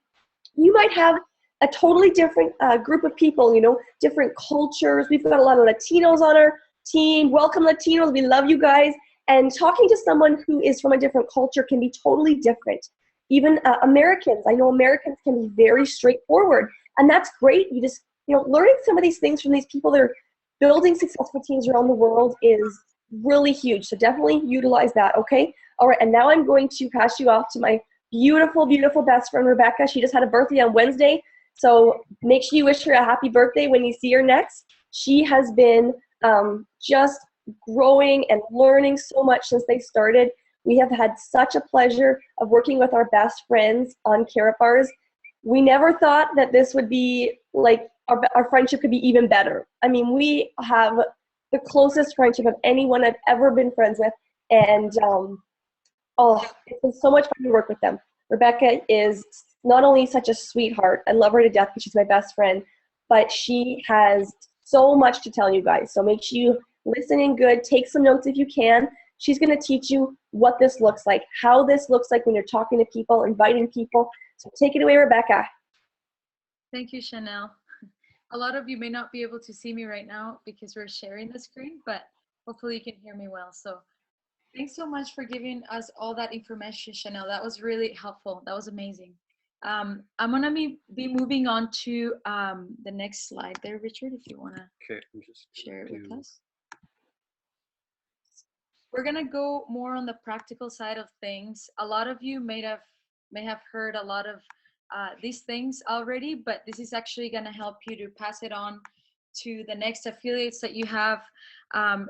You might have a totally different group of people, different cultures. We've got a lot of Latinos on our team. Welcome, Latinos. We love you guys. And talking to someone who is from a different culture can be totally different. Even Americans. I know Americans can be very straightforward. And that's great. You just, learning some of these things from these people that are building successful teams around the world is really huge. So definitely utilize that, okay? All right, and now I'm going to pass you off to my beautiful, beautiful best friend, Rebecca. She just had a birthday on Wednesday. So make sure you wish her a happy birthday when you see her next. She has been just growing and learning so much since they started. We have had such a pleasure of working with our best friends on KaratBars. We never thought that this would be like our friendship could be even better. I mean, we have the closest friendship of anyone I've ever been friends with. And it's been so much fun to work with them. Rebecca is not only such a sweetheart, I love her to death because she's my best friend, but she has so much to tell you guys. So make sure you listen in good, take some notes if you can. She's going to teach you what this looks like, how this looks like when you're talking to people, inviting people. So take it away, Rebecca. Thank you, Chanel. A lot of you may not be able to see me right now because we're sharing the screen, but hopefully you can hear me well. So thanks so much for giving us all that information, Chanel. That was really helpful. That was amazing. I'm going to be moving on to the next slide there, Richard, if you want to share it with us. We're going to go more on the practical side of things. A lot of you may have heard a lot of these things already, but this is actually going to help you to pass it on to the next affiliates that you have.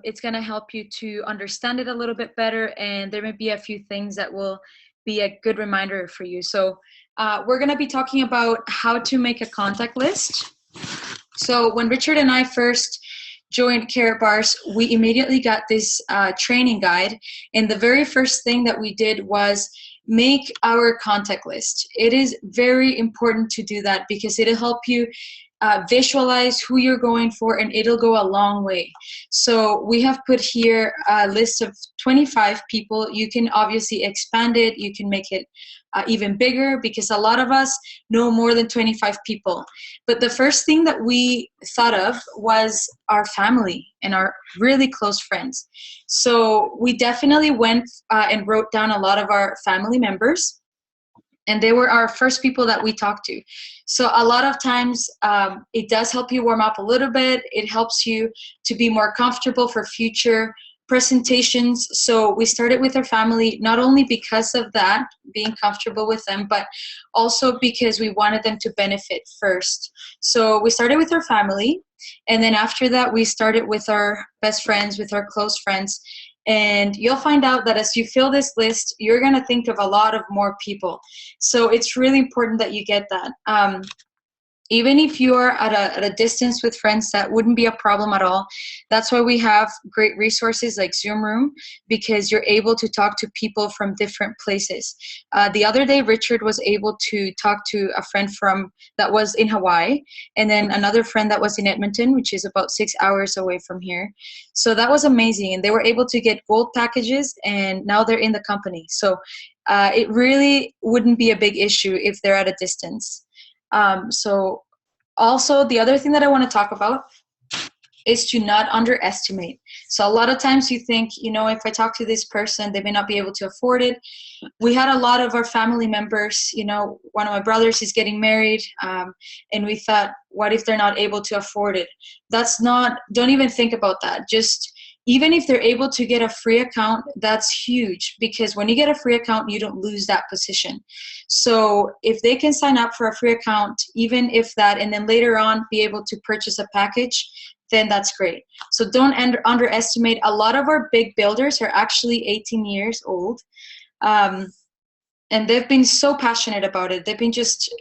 It's going to help you to understand it a little bit better, and there may be a few things that will be a good reminder for you. So we're going to be talking about how to make a contact list. So when Richard and I first joined KaratBars, we immediately got this training guide, and the very first thing that we did was make our contact list. It is very important to do that because it'll help you visualize who you're going for, and it'll go a long way. So we have put here a list of 25 people. You can obviously expand it. You can make it even bigger because a lot of us know more than 25 people. But the first thing that we thought of was our family and our really close friends. So we definitely went and wrote down a lot of our family members, and they were our first people that we talked to. So a lot of times it does help you warm up a little bit. It helps you to be more comfortable for future presentations. So we started with our family, not only because of that, being comfortable with them, but also because we wanted them to benefit first. So we started with our family, and then after that, we started with our best friends, with our close friends. And you'll find out that as you fill this list, you're going to think of a lot of more people. So it's really important that you get that. Even if you're at a distance with friends, that wouldn't be a problem at all. That's why we have great resources like Zoom Room, because you're able to talk to people from different places. The other day, Richard was able to talk to a friend that was in Hawaii, and then another friend that was in Edmonton, which is about 6 hours away from here. So that was amazing. And they were able to get gold packages, and now they're in the company. So it really wouldn't be a big issue if they're at a distance. So also the other thing that I want to talk about is to not underestimate. So a lot of times you think, if I talk to this person, they may not be able to afford it. We had a lot of our family members, one of my brothers is getting married, and we thought, what if they're not able to afford it? Don't even think about that. Just even if they're able to get a free account, that's huge, because when you get a free account, you don't lose that position. So if they can sign up for a free account, even if that, and then later on be able to purchase a package, then that's great. So don't underestimate. A lot of our big builders are actually 18 years old. And they've been so passionate about it. They've been just,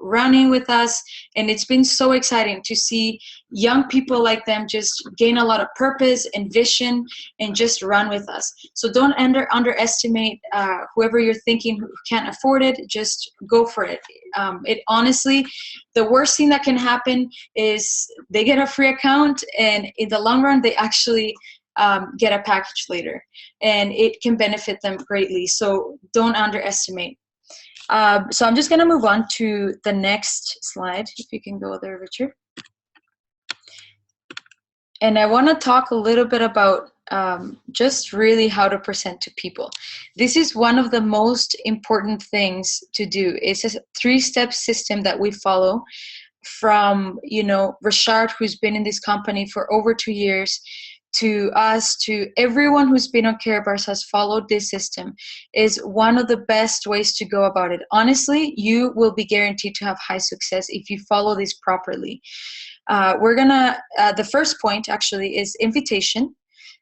running with us. And it's been so exciting to see young people like them just gain a lot of purpose and vision and just run with us. So don't underestimate whoever you're thinking who can't afford it. Just go for it. It honestly, the worst thing that can happen is they get a free account, and in the long run, they actually get a package later, and it can benefit them greatly. So don't underestimate. So I'm just going to move on to the next slide. If you can go there, Richard. And I want to talk a little bit about just really how to present to people. This is one of the most important things to do. It's a 3-step system that we follow from, Richard, who's been in this company for over 2 years, to us, to everyone who's been on KaratBars has followed this system. Is one of the best ways to go about it. Honestly, you will be guaranteed to have high success if you follow this properly. The first point actually is invitation.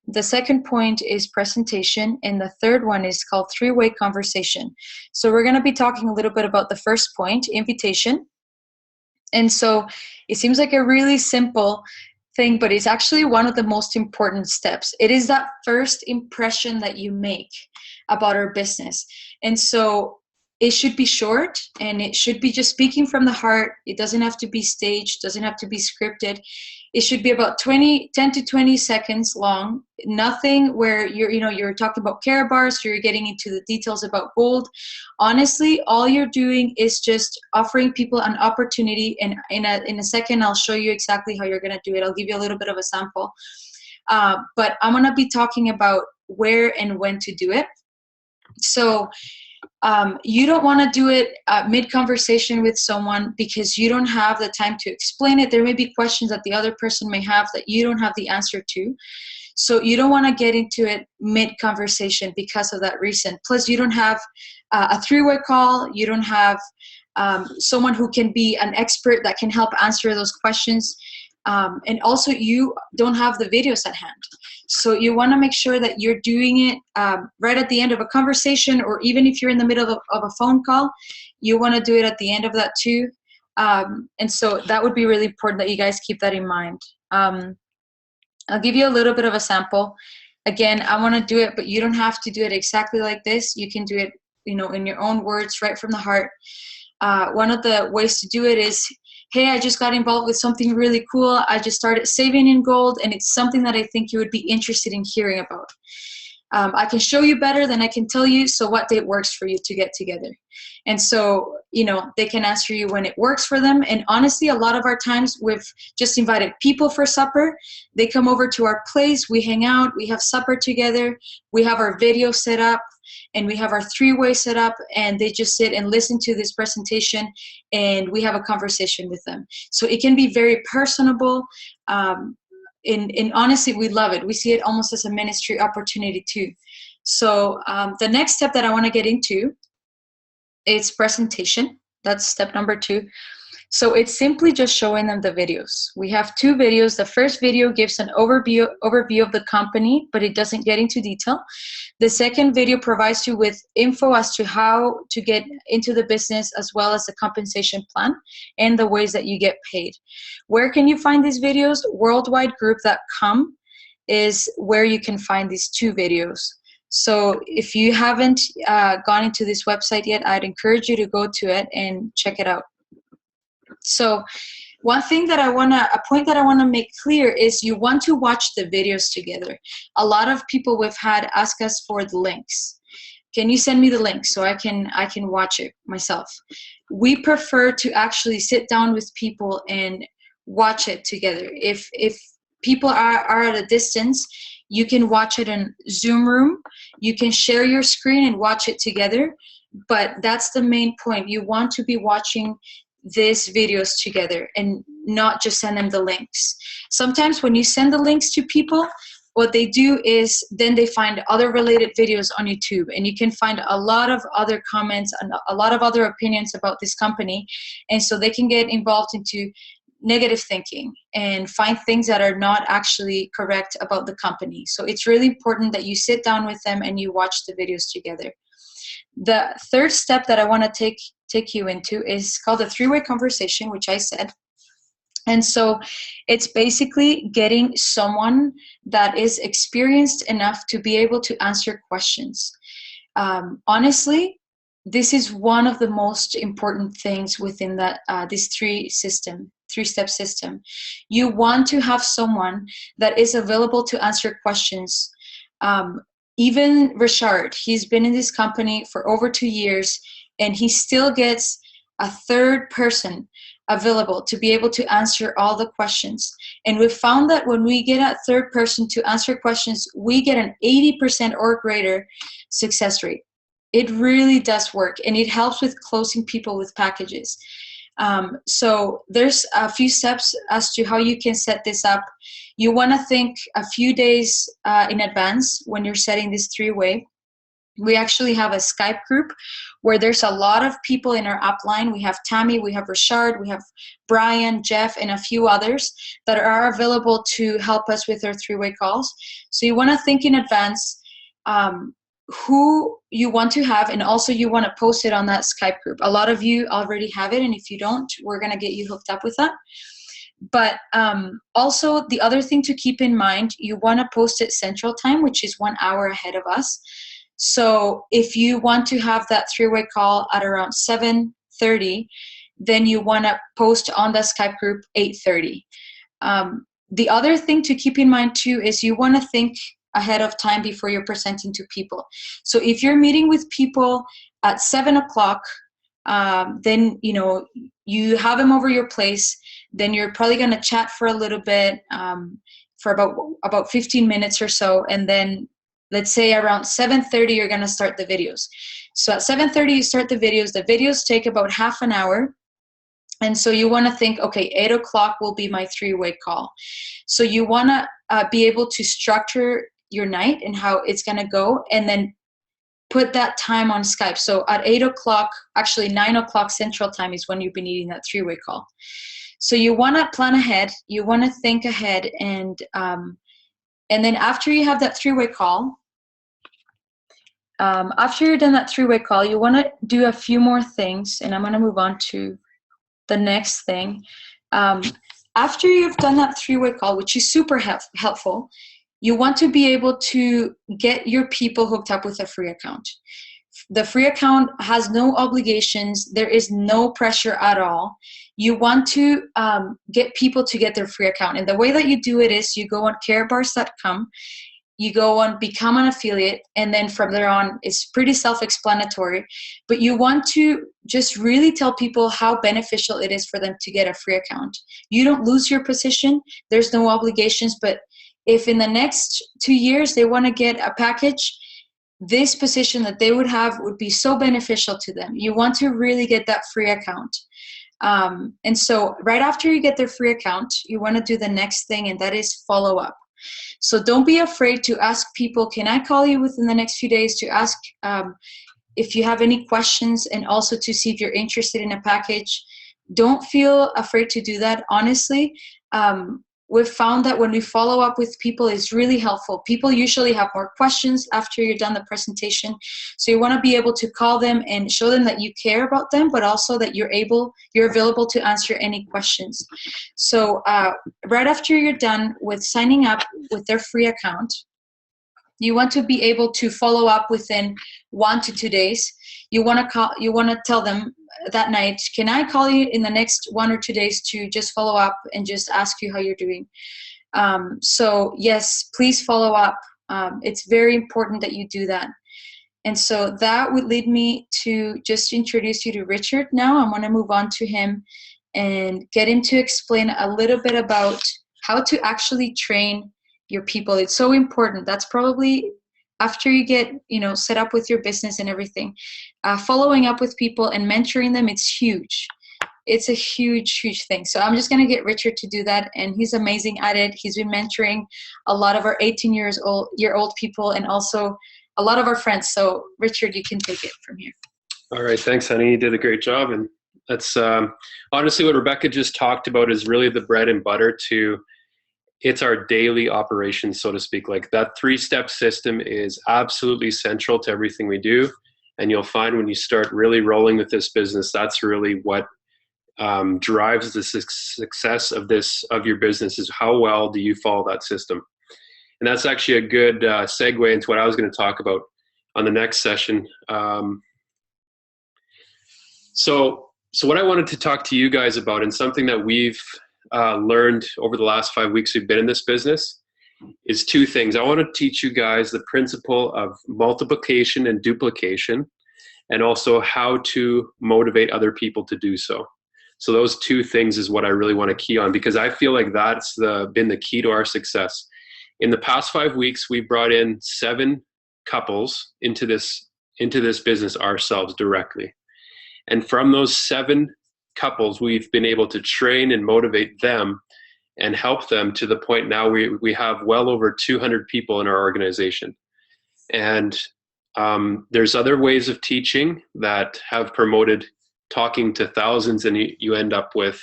The second point is presentation. And the third one is called 3-way conversation. So we're going to be talking a little bit about the first point, invitation. And so it seems like a really simple thing, but it's actually one of the most important steps. It is that first impression that you make about our business. And so it should be short, and it should be just speaking from the heart. It doesn't have to be staged, doesn't have to be scripted. It should be about 10 to 20 seconds long. Nothing where you're talking about KaratBars, you're getting into the details about gold. Honestly, all you're doing is just offering people an opportunity. And in a second, I'll show you exactly how you're going to do it. I'll give you a little bit of a sample. But I'm going to be talking about where and when to do it. So you don't want to do it mid-conversation with someone, because you don't have the time to explain it. There may be questions that the other person may have that you don't have the answer to. So you don't want to get into it mid-conversation because of that reason. Plus, you don't have a 3-way call. You don't have someone who can be an expert that can help answer those questions. And also, you don't have the videos at hand. So you want to make sure that you're doing it right at the end of a conversation, or even if you're in the middle of a phone call, you want to do it at the end of that too. And so that would be really important that you guys keep that in mind. I'll give you a little bit of a sample. Again, I want to do it, but you don't have to do it exactly like this. You can do it, in your own words, right from the heart. One of the ways to do it is, hey, I just got involved with something really cool. I just started saving in gold, and it's something that I think you would be interested in hearing about. I can show you better than I can tell you, so what date works for you to get together? And so, they can answer you when it works for them. And honestly, a lot of our times we've just invited people for supper. They come over to our place, we hang out, we have supper together, we have our video set up, and we have our 3-way set up, and they just sit and listen to this presentation, and we have a conversation with them. So it can be very personable. And honestly, we love it. We see it almost as a ministry opportunity too. So the next step that I want to get into is presentation. That's step number 2. So it's simply just showing them the videos. We have 2 videos. The first video gives an overview of the company, but it doesn't get into detail. The second video provides you with info as to how to get into the business, as well as the compensation plan and the ways that you get paid. Where can you find these videos? Worldwidegroup.com is where you can find these 2 videos. So if you haven't gone into this website yet, I'd encourage you to go to it and check it out. So one thing that a point that I want to make clear is you want to watch the videos together. A lot of people we've had ask us for the links. Can you send me the link so I can watch it myself? We prefer to actually sit down with people and watch it together. If people are at a distance, you can watch it in Zoom room. You can share your screen and watch it together. But that's the main point. You want to be watching these videos together and not just send them the links. Sometimes when you send the links to people, what they do is then they find other related videos on YouTube, and you can find a lot of other comments and a lot of other opinions about this company. And so they can get involved into negative thinking and find things that are not actually correct about the company. So it's really important that you sit down with them and you watch the videos together. The third step that I want to take you into is called a three-way conversation, which I said. And so it's basically getting someone that is experienced enough to be able to answer questions. Honestly, this is one of the most important things within that this three-step system. You want to have someone that is available to answer questions. Even Richard, he's been in this company for over 2 years, and he still gets a third person available to be able to answer all the questions. And we've found that when we get a third person to answer questions, we get an 80% or greater success rate. It really does work, and it helps with closing people with packages. So there's a few steps as to how you can set this up. You want to think a few days in advance when you're setting this three-way. We actually have a Skype group where there's a lot of people in our upline. We have Tammy, we have Richard, we have Brian, Jeff, and a few others that are available to help us with our three-way calls. So you want to think in advance who you want to have, and also you want to post it on that Skype group. A lot of you already have it, and if you don't, we're going to get you hooked up with that. But also the other thing to keep in mind, you want to post it Central Time, which is 1 hour ahead of us. So if you want to have that three-way call at around 7:30, then you want to post on the Skype group 8:30. The other thing to keep in mind too is you want to think ahead of time before you're presenting to people. So if you're meeting with people at 7 o'clock, then you have them over your place, then you're probably going to chat for a little bit, for about 15 minutes or so, and then let's say around 7:30 you're going to start the videos. So at 7:30 you start the videos take about half an hour. And so you want to think, okay, 8 o'clock will be my three-way call. So you want to be able to structure your night and how it's going to go, and then put that time on Skype. So at 8 o'clock, actually 9 o'clock Central Time is when you'll be needing that three-way call. So you want to plan ahead, you want to think ahead, and then after you have that three-way call, after you're done that three-way call, you want to do a few more things, and I'm going to move on to the next thing. After you've done that three-way call, which is super helpful, you want to be able to get your people hooked up with a free account. The free account has no obligations. There is no pressure at all. You want to get people to get their free account. And the way that you do it is you go on KaratBars.com, you go on become an affiliate, and then from there on, it's pretty self-explanatory. But you want to just really tell people how beneficial it is for them to get a free account. You don't lose your position. There's no obligations. But if in the next 2 years they want to get a package, this position that they would have would be so beneficial to them. You want to really get that free account. And so right after you get their free account, you want to do the next thing, and that is follow up. So don't be afraid to ask people, can I call you within the next few days to ask if you have any questions, and also to see if you're interested in a package. Don't feel afraid to do that. Honestly, we've found that when we follow up with people, it's really helpful. People usually have more questions after you're done the presentation. So you want to be able to call them and show them that you care about them, but also that you're available to answer any questions. So right after you're done with signing up with their free account, you want to be able to follow up within 1 to 2 days. You want to tell them that night, can I call you in the next 1 or 2 days to just follow up and just ask you how you're doing? So yes, please follow up. It's very important that you do that. And so that would lead me to just introduce you to Richard now. I'm going to move on to him and get him to explain a little bit about how to actually train your people. It's so important. That's probably after you get, set up with your business and everything, following up with people and mentoring them, it's huge. It's a huge, huge thing. So I'm just going to get Richard to do that. And he's amazing at it. He's been mentoring a lot of our 18-year-old people and also a lot of our friends. So Richard, you can take it from here. All right. Thanks, honey. You did a great job. And that's honestly what Rebecca just talked about is really the bread and butter to it's our daily operations, so to speak. Like that 3-step system is absolutely central to everything we do. And you'll find when you start really rolling with this business, that's really what drives the success of your business is how well do you follow that system. And that's actually a good segue into what I was going to talk about on the next session. So what I wanted to talk to you guys about, and something that we've learned over the last 5 weeks we've been in this business, is 2 things. I want to teach you guys the principle of multiplication and duplication, and also how to motivate other people to do so. So those 2 things is what I really want to key on, because I feel like that's been the key to our success. In the past 5 weeks, we brought in 7 couples into this business ourselves directly. And from those 7 couples, we've been able to train and motivate them and help them to the point now we have well over 200 people in our organization. And there's other ways of teaching that have promoted talking to thousands, and you end up with,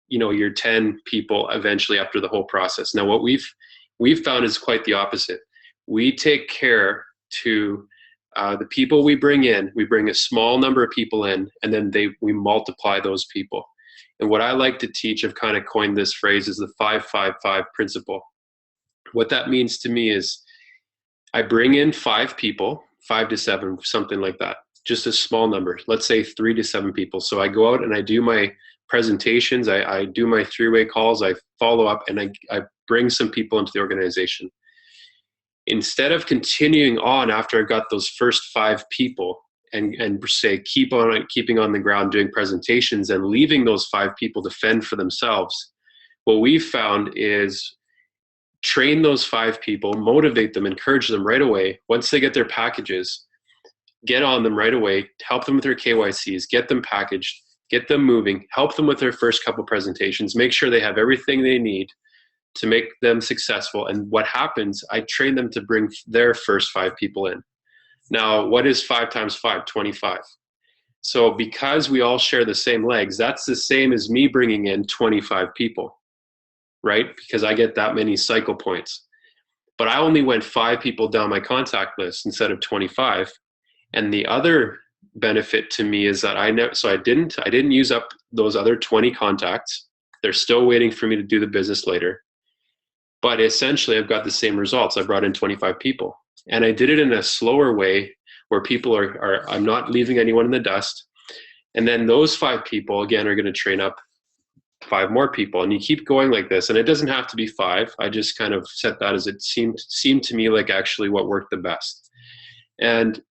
your 10 people eventually after the whole process. Now, what we've found is quite the opposite. We take care to the people we bring in. We bring a small number of people in, and then we multiply those people. And what I like to teach, I've kind of coined this phrase, is the 5-5-5 principle. What that means to me is I bring in 5 people, 5 to 7, something like that. Just a small number, let's say 3 to 7 people. So I go out and I do my presentations, I do my 3-way calls, I follow up, and I bring some people into the organization. Instead of continuing on after I've got those first 5 people and say keeping on the ground doing presentations and leaving those 5 people to fend for themselves, what we've found is train those 5 people, motivate them, encourage them right away. Once they get their packages, get on them right away, help them with their KYCs, get them packaged, get them moving, help them with their first couple presentations, make sure they have everything they need to make them successful. And what happens, I train them to bring their first 5 people in. Now, what is 5 times 5? 25. So because we all share the same legs, that's the same as me bringing in 25 people, right? Because I get that many cycle points. But I only went 5 people down my contact list instead of 25. And the other benefit to me is that I didn't use up those other 20 contacts. They're still waiting for me to do the business later. But essentially, I've got the same results. I brought in 25 people. And I did it in a slower way where people I'm not leaving anyone in the dust. And then those 5 people, again, are going to train up 5 more people. And you keep going like this. And it doesn't have to be 5. I just kind of set that as it seemed to me like actually what worked the best. And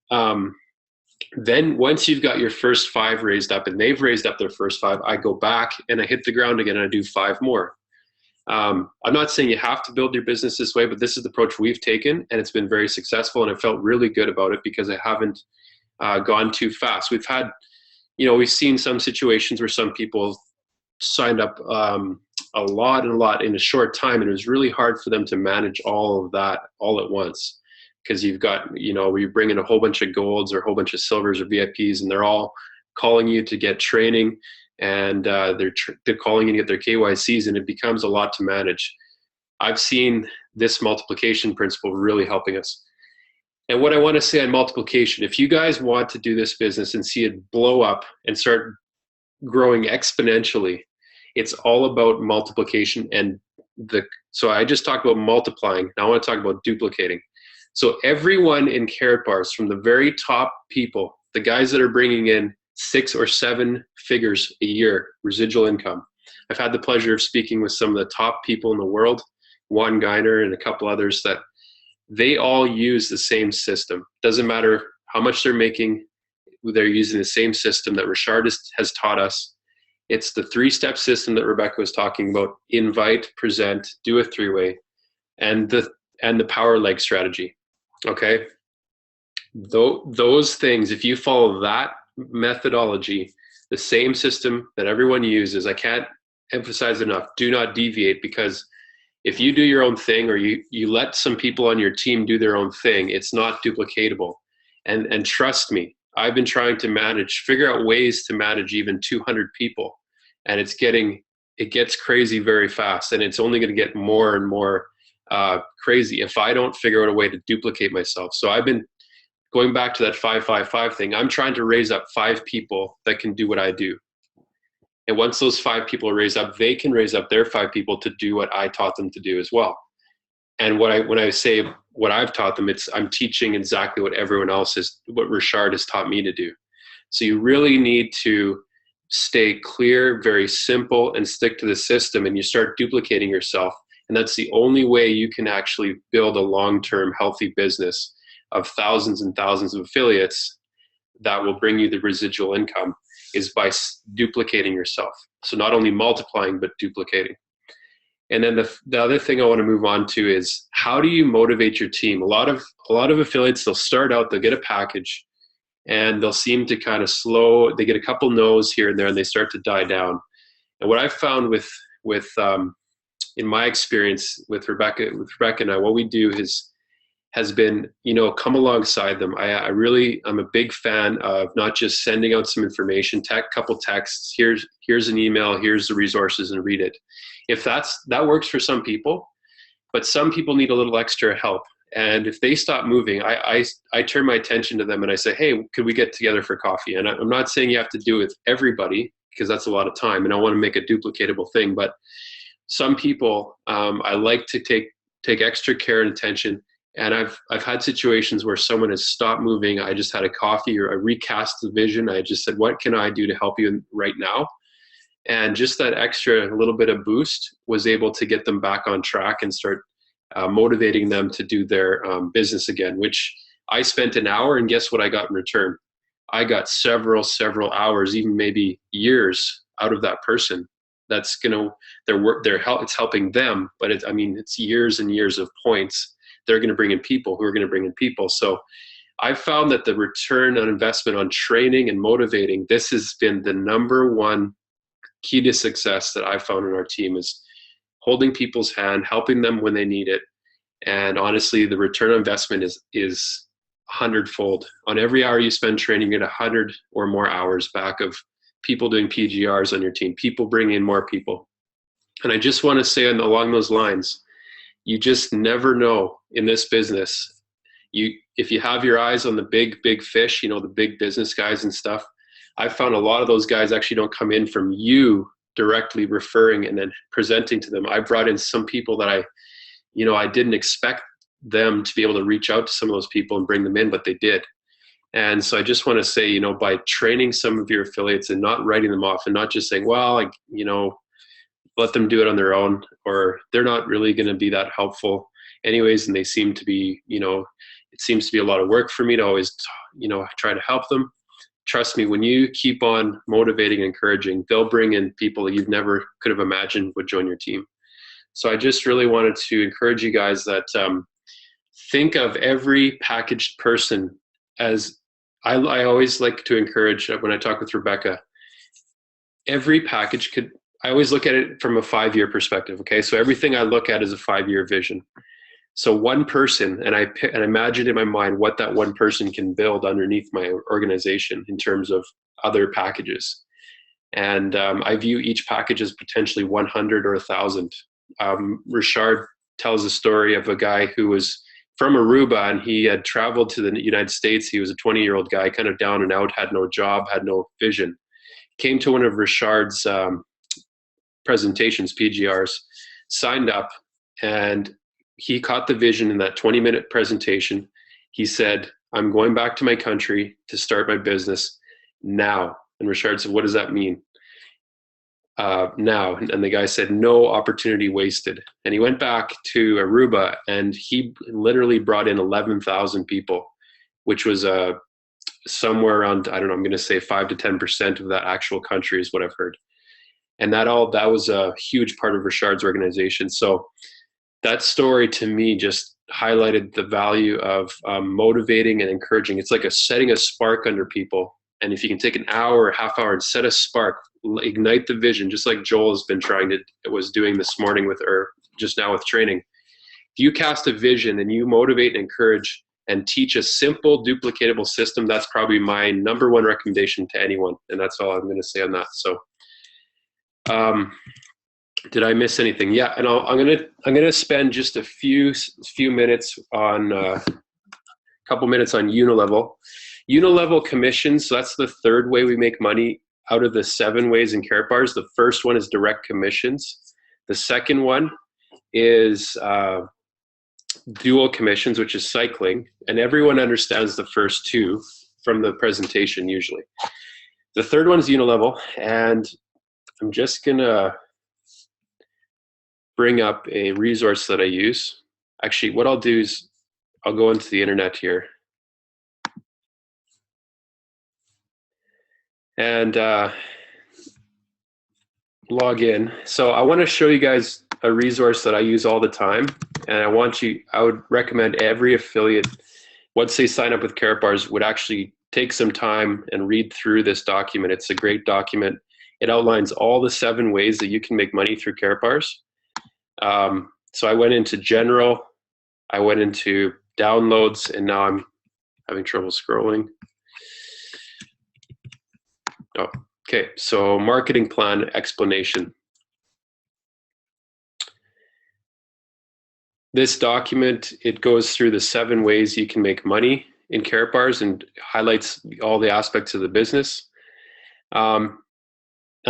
then once you've got your first 5 raised up and they've raised up their first 5, I go back and I hit the ground again and I do 5 more. I'm not saying you have to build your business this way, but this is the approach we've taken, and it's been very successful, and I felt really good about it because I haven't gone too fast. We've had, we've seen some situations where some people signed up a lot in a short time, and it was really hard for them to manage all of that all at once. Because you've got, you bring in a whole bunch of golds or a whole bunch of silvers or VIPs, and they're all calling you to get training, and they're calling you to get their KYCs, and it becomes a lot to manage. I've seen this multiplication principle really helping us. And what I want to say on multiplication, if you guys want to do this business and see it blow up and start growing exponentially, it's all about multiplication. So I just talked about multiplying. Now I want to talk about duplicating. So everyone in KaratBars, from the very top people, the guys that are bringing in 6 or 7 figures a year residual income. I've had the pleasure of speaking with some of the top people in the world, Juan Geiner and a couple others, that they all use the same system. Doesn't matter how much they're making, they're using the same system that Richard has taught us. It's the 3-step system that Rebecca was talking about: invite, present, do a 3-way, and the power leg strategy. Okay. Those things, if you follow that methodology, the same system that everyone uses, I can't emphasize enough, do not deviate, because if you do your own thing, or you let some people on your team do their own thing, it's not duplicatable. And trust me, I've been trying to figure out ways to manage even 200 people, and it gets crazy very fast, and it's only going to get more and more crazy if I don't figure out a way to duplicate myself. So I've been going back to that 5-5-5 thing. I'm trying to raise up 5 people that can do what I do. And once those 5 people are raised up, they can raise up their 5 people to do what I taught them to do as well. And when I say what I've taught them, I'm teaching exactly what what Richard has taught me to do. So you really need to stay clear, very simple, and stick to the system, and you start duplicating yourself. And that's the only way you can actually build a long-term healthy business of thousands and thousands of affiliates that will bring you the residual income, is by duplicating yourself. So not only multiplying, but duplicating. And then the other thing I want to move on to is, how do you motivate your team? A lot of affiliates, they'll start out, they'll get a package, and they'll seem to kind of they get a couple no's here and there, and they start to die down. And what I've found with in my experience with Rebecca and I, what we do has been, come alongside them. I'm a big fan of not just sending out some information, couple texts, here's an email, here's the resources, and read it. If that works for some people, but some people need a little extra help. And if they stop moving, I turn my attention to them and I say, hey, could we get together for coffee? And I'm not saying you have to do it with everybody, because that's a lot of time, and I want to make a duplicatable thing. But some people, I like to take extra care and attention. And I've had situations where someone has stopped moving. I just had a coffee, or I recast the vision. I just said, what can I do to help you right now? And just that extra little bit of boost was able to get them back on track and start motivating them to do their business again, which I spent an hour, and guess what I got in return? I got several hours, even maybe years out of that person. That's it's helping them, but it's years and years of points. They're going to bring in people who are going to bring in people. So I've found that the return on investment on training and motivating, this has been the number one key to success that I've found in our team, is holding people's hand, helping them when they need it. And honestly, the return on investment is 100-fold. On every hour you spend training, you get 100 or more hours back of people doing PGRs on your team, people bringing in more people. And I just want to say along those lines, you just never know in this business. If you have your eyes on the big fish, the big business guys and stuff, I've found a lot of those guys actually don't come in from you directly referring and then presenting to them. I brought in some people that I didn't expect them to be able to reach out to some of those people and bring them in, but they did. And so I just want to say, by training some of your affiliates and not writing them off, and not just saying, well, let them do it on their own, or they're not really going to be that helpful anyways, and they seem to be, it seems to be a lot of work for me to always, try to help them. Trust me, when you keep on motivating and encouraging, they'll bring in people that you've never could have imagined would join your team. So I just really wanted to encourage you guys that think of every packaged person as, I always like to encourage when I talk with Rebecca, every package I always look at it from a 5-year perspective. Okay. So everything I look at is a 5-year vision. So one person, and I imagine in my mind what that one person can build underneath my organization in terms of other packages. And I view each package as potentially 100 or 1,000. Richard tells a story of a guy who was from Aruba, and he had traveled to the United States. He was a 20-year-old guy, kind of down and out, had no job, had no vision. Came to one of Richard's presentations, PGRs, signed up, and he caught the vision in that 20-minute presentation. He said, I'm going back to my country to start my business now. And Richard said, what does that mean? Now. And the guy said, no opportunity wasted. And he went back to Aruba, and he literally brought in 11,000 people, which was somewhere around, I don't know, I'm going to say 5 to 10% of that actual country is what I've heard. And that was a huge part of Richard's organization. So that story to me just highlighted the value of motivating and encouraging. It's like setting a spark under people. And if you can take an hour or half hour and set a spark, ignite the vision, just like Joel has been was doing this morning or just now with training. If you cast a vision and you motivate and encourage and teach a simple duplicatable system, that's probably my number one recommendation to anyone. And that's all I'm going to say on that. So, did I miss anything? Yeah, and I'm gonna spend just a few minutes on a couple minutes on unilevel commissions. So that's the third way we make money out of the 7 ways in KaratBars. The first one is direct commissions. The second one is dual commissions, which is cycling, and everyone understands the first 2 from the presentation usually. The third one is unilevel, and I'm just gonna bring up a resource that I use. Actually, what I'll do is I'll go into the internet here and log in. So I want to show you guys a resource that I use all the time, and I would recommend every affiliate, once they sign up with KaratBars, would actually take some time and read through this document. It's a great document. It outlines all the 7 ways that you can make money through KaratBars. So I went into general, I went into downloads, and now I'm having trouble scrolling. Oh, okay, so marketing plan explanation. This document, it goes through the 7 ways you can make money in KaratBars and highlights all the aspects of the business. I'm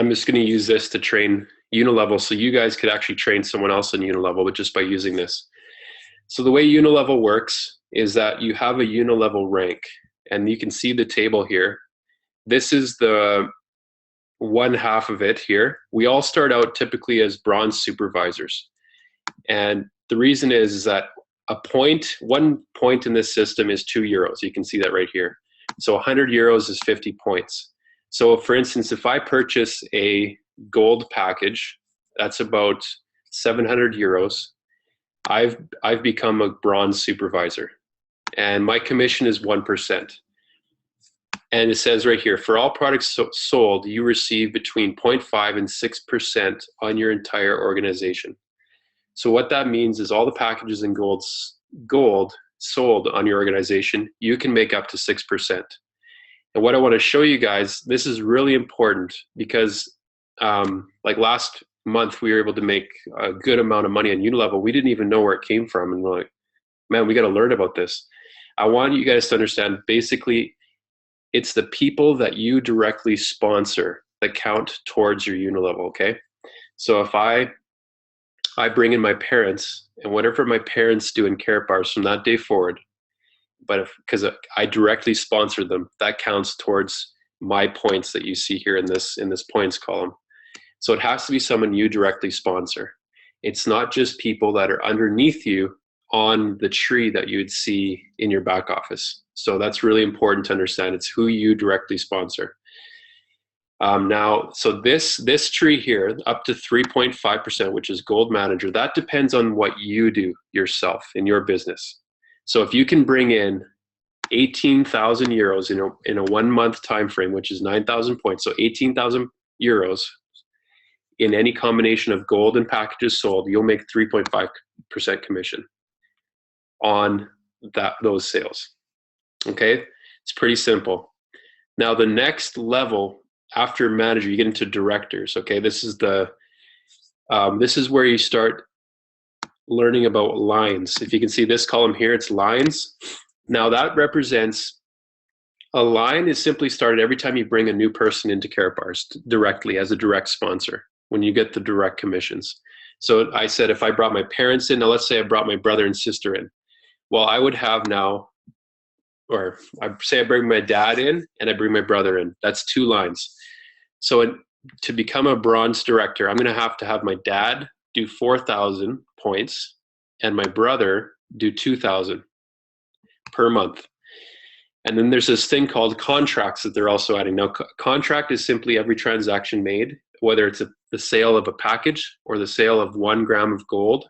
just going to use this to train unilevel, so you guys could actually train someone else in unilevel, but just by using this. So the way unilevel works is that you have a unilevel rank, and you can see the table here. This is the one half of it here. We all start out typically as bronze supervisors, and the reason is that 1 point in this system is €2. You can see that right here. So 100 euros is 50 points. So for instance, if I purchase a gold package, that's about 700 euros. I've become a bronze supervisor, and my commission is 1%. And it says right here, for all products sold, you receive between 0.5 and 6% on your entire organization. So what that means is all the packages in gold sold on your organization, you can make up to 6%. And what I want to show you guys, this is really important because like last month, we were able to make a good amount of money on unilevel. We didn't even know where it came from. And we're like, man, we got to learn about this. I want you guys to understand, basically, it's the people that you directly sponsor that count towards your unilevel, okay? So if I bring in my parents, and whatever my parents do in KaratBars from that day forward, but because I directly sponsor them, that counts towards my points that you see here in this points column. So it has to be someone you directly sponsor. It's not just people that are underneath you on the tree that you would see in your back office. So that's really important to understand. It's who you directly sponsor. Now, so this tree here, up to 3.5%, which is Gold Manager, that depends on what you do yourself in your business. So if you can bring in 18,000 euros in a 1 month time frame, which is 9,000 points, so 18,000 euros in any combination of gold and packages sold, you'll make 3.5% commission on those sales. Okay, it's pretty simple. Now the next level after manager, you get into directors. Okay, this is where you start learning about lines. If you can see this column here, it's lines. Now that represents, a line is simply started every time you bring a new person into KaratBars directly as a direct sponsor, when you get the direct commissions. So I said if I brought my parents in, now let's say I brought my brother and sister in. Well, I would have now, or I say I bring my dad in and I bring my brother in. That's 2 lines. So to become a bronze director, I'm going to have my dad do 4,000 points and my brother do 2,000 per month. And then there's this thing called contracts that they're also adding. Now, contract is simply every transaction made whether it's the sale of a package or the sale of 1 gram of gold,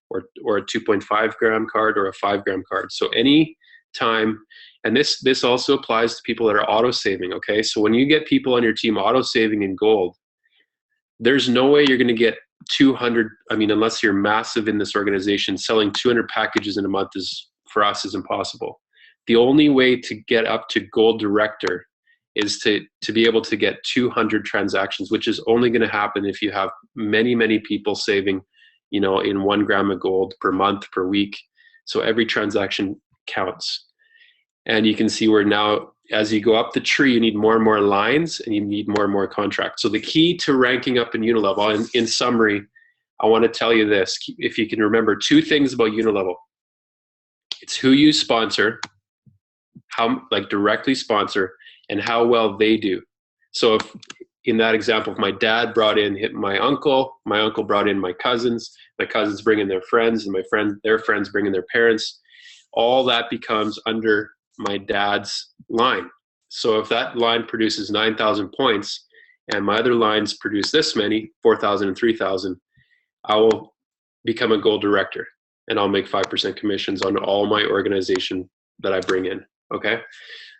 or a 2.5 gram card or a 5 gram card. So any time, and this also applies to people that are auto saving. Okay, so when you get people on your team auto saving in gold, there's no way you're going to get 200. I mean, unless you're massive in this organization, selling 200 packages in a month is, for us, is impossible. The only way to get up to gold director is to be able to get 200 transactions, which is only going to happen if you have many people saving, you know, in 1 gram of gold per month, per week. So every transaction counts. And you can see where now, as you go up the tree, you need more and more lines, and you need more and more contracts. So the key to ranking up in Unilevel, in summary, I want to tell you this. If you can remember 2 things about Unilevel, it's who you sponsor, how, like, directly sponsor, and how well they do. So if, in that example, if my dad brought in my uncle brought in my cousins bring in their friends, and their friends bring in their parents, all that becomes under my dad's line. So if that line produces 9,000 points and my other lines produce this many, 4,000 and 3,000, I will become a gold director, and I'll make 5% commissions on all my organization that I bring in. Okay,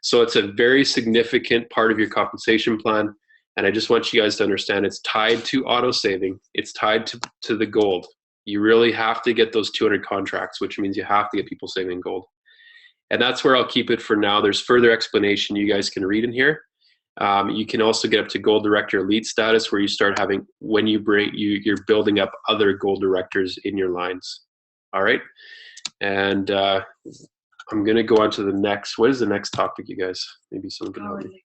so it's a very significant part of your compensation plan, and I just want you guys to understand it's tied to auto saving. It's tied to the gold. You really have to get those 200 contracts, which means you have to get people saving gold. And that's where I'll keep it for now. There's further explanation you guys can read in here. You can also get up to gold director elite status, where you start having, when you you're building up other gold directors in your lines. All right, and I'm gonna go on to the next. What is the next topic, you guys? Maybe someone can help me.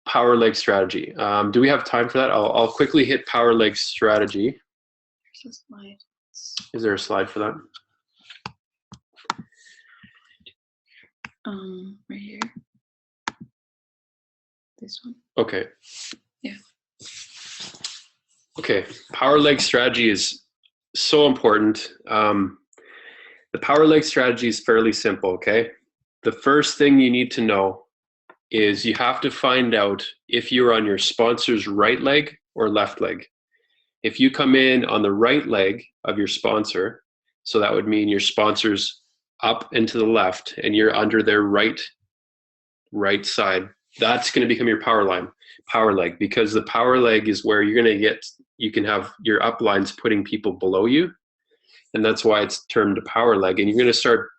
Power leg strategy. Do we have time for that? I'll quickly hit power leg strategy. There's a slide. Is there a slide for that? Right here. This one. Okay. Yeah. Okay. Power leg strategy is so important. The power leg strategy is fairly simple. Okay. The first thing you need to know is you have to find out if you're on your sponsor's right leg or left leg. If you come in on the right leg of your sponsor, so that would mean your sponsor's up and to the left, and you're under their right side, that's going to become your power leg, because the power leg is where you're going to you can have your up lines putting people below you, and that's why it's termed a power leg. And you're going to start,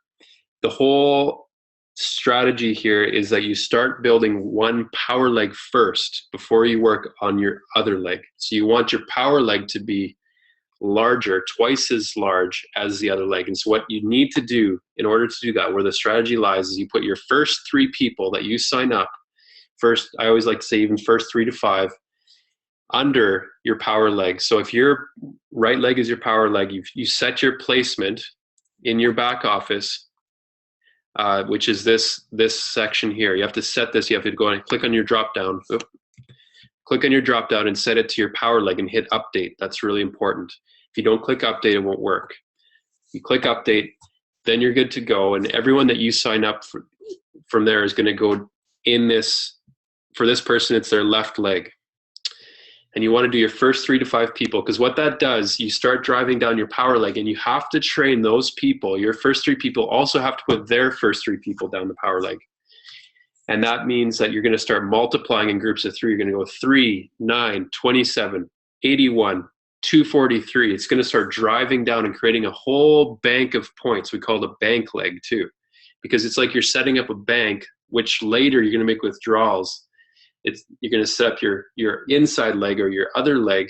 the whole strategy here is that you start building one power leg first before you work on your other leg. So you want your power leg to be larger, twice as large as the other leg. And so what you need to do in order to do that, where the strategy lies, is you put your first 3 people that you sign up, first, I always like to say even first 3 to 5, under your power leg. So if your right leg is your power leg, you set your placement in your back office, which is this section here. You have to set this. You have to go and click on your drop down. Click on your drop down and set it to your power leg and hit update. That's really important. If you don't click update, it won't work. You click update, then you're good to go. And everyone that you sign up from there is going to go in this. For this person, it's their left leg. And you want to do your first 3 to 5 people, because what that does, you start driving down your power leg, and you have to train those people. Your first 3 people also have to put their first 3 people down the power leg. And that means that you're going to start multiplying in groups of 3. You're going to go 3, 9, 27, 81, 243. It's going to start driving down and creating a whole bank of points. We call it a bank leg too, because it's like you're setting up a bank, which later you're going to make withdrawals. You're going to set up your inside leg or your other leg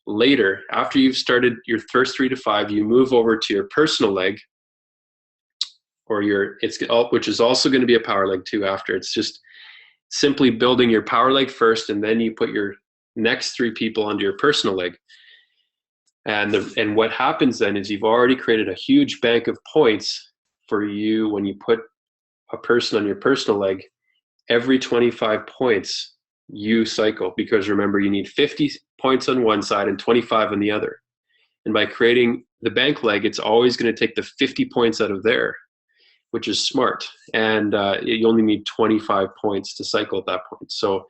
later. After you've started your first 3 to 5, you move over to your personal leg, or which is also going to be a power leg too after. It's just simply building your power leg first, and then you put your next 3 people onto your personal leg. And what happens then is you've already created a huge bank of points for you when you put a person on your personal leg. Every 25 points you cycle, because remember, you need 50 points on one side and 25 on the other. And by creating the bank leg, it's always going to take the 50 points out of there, which is smart. And you only need 25 points to cycle at that point. So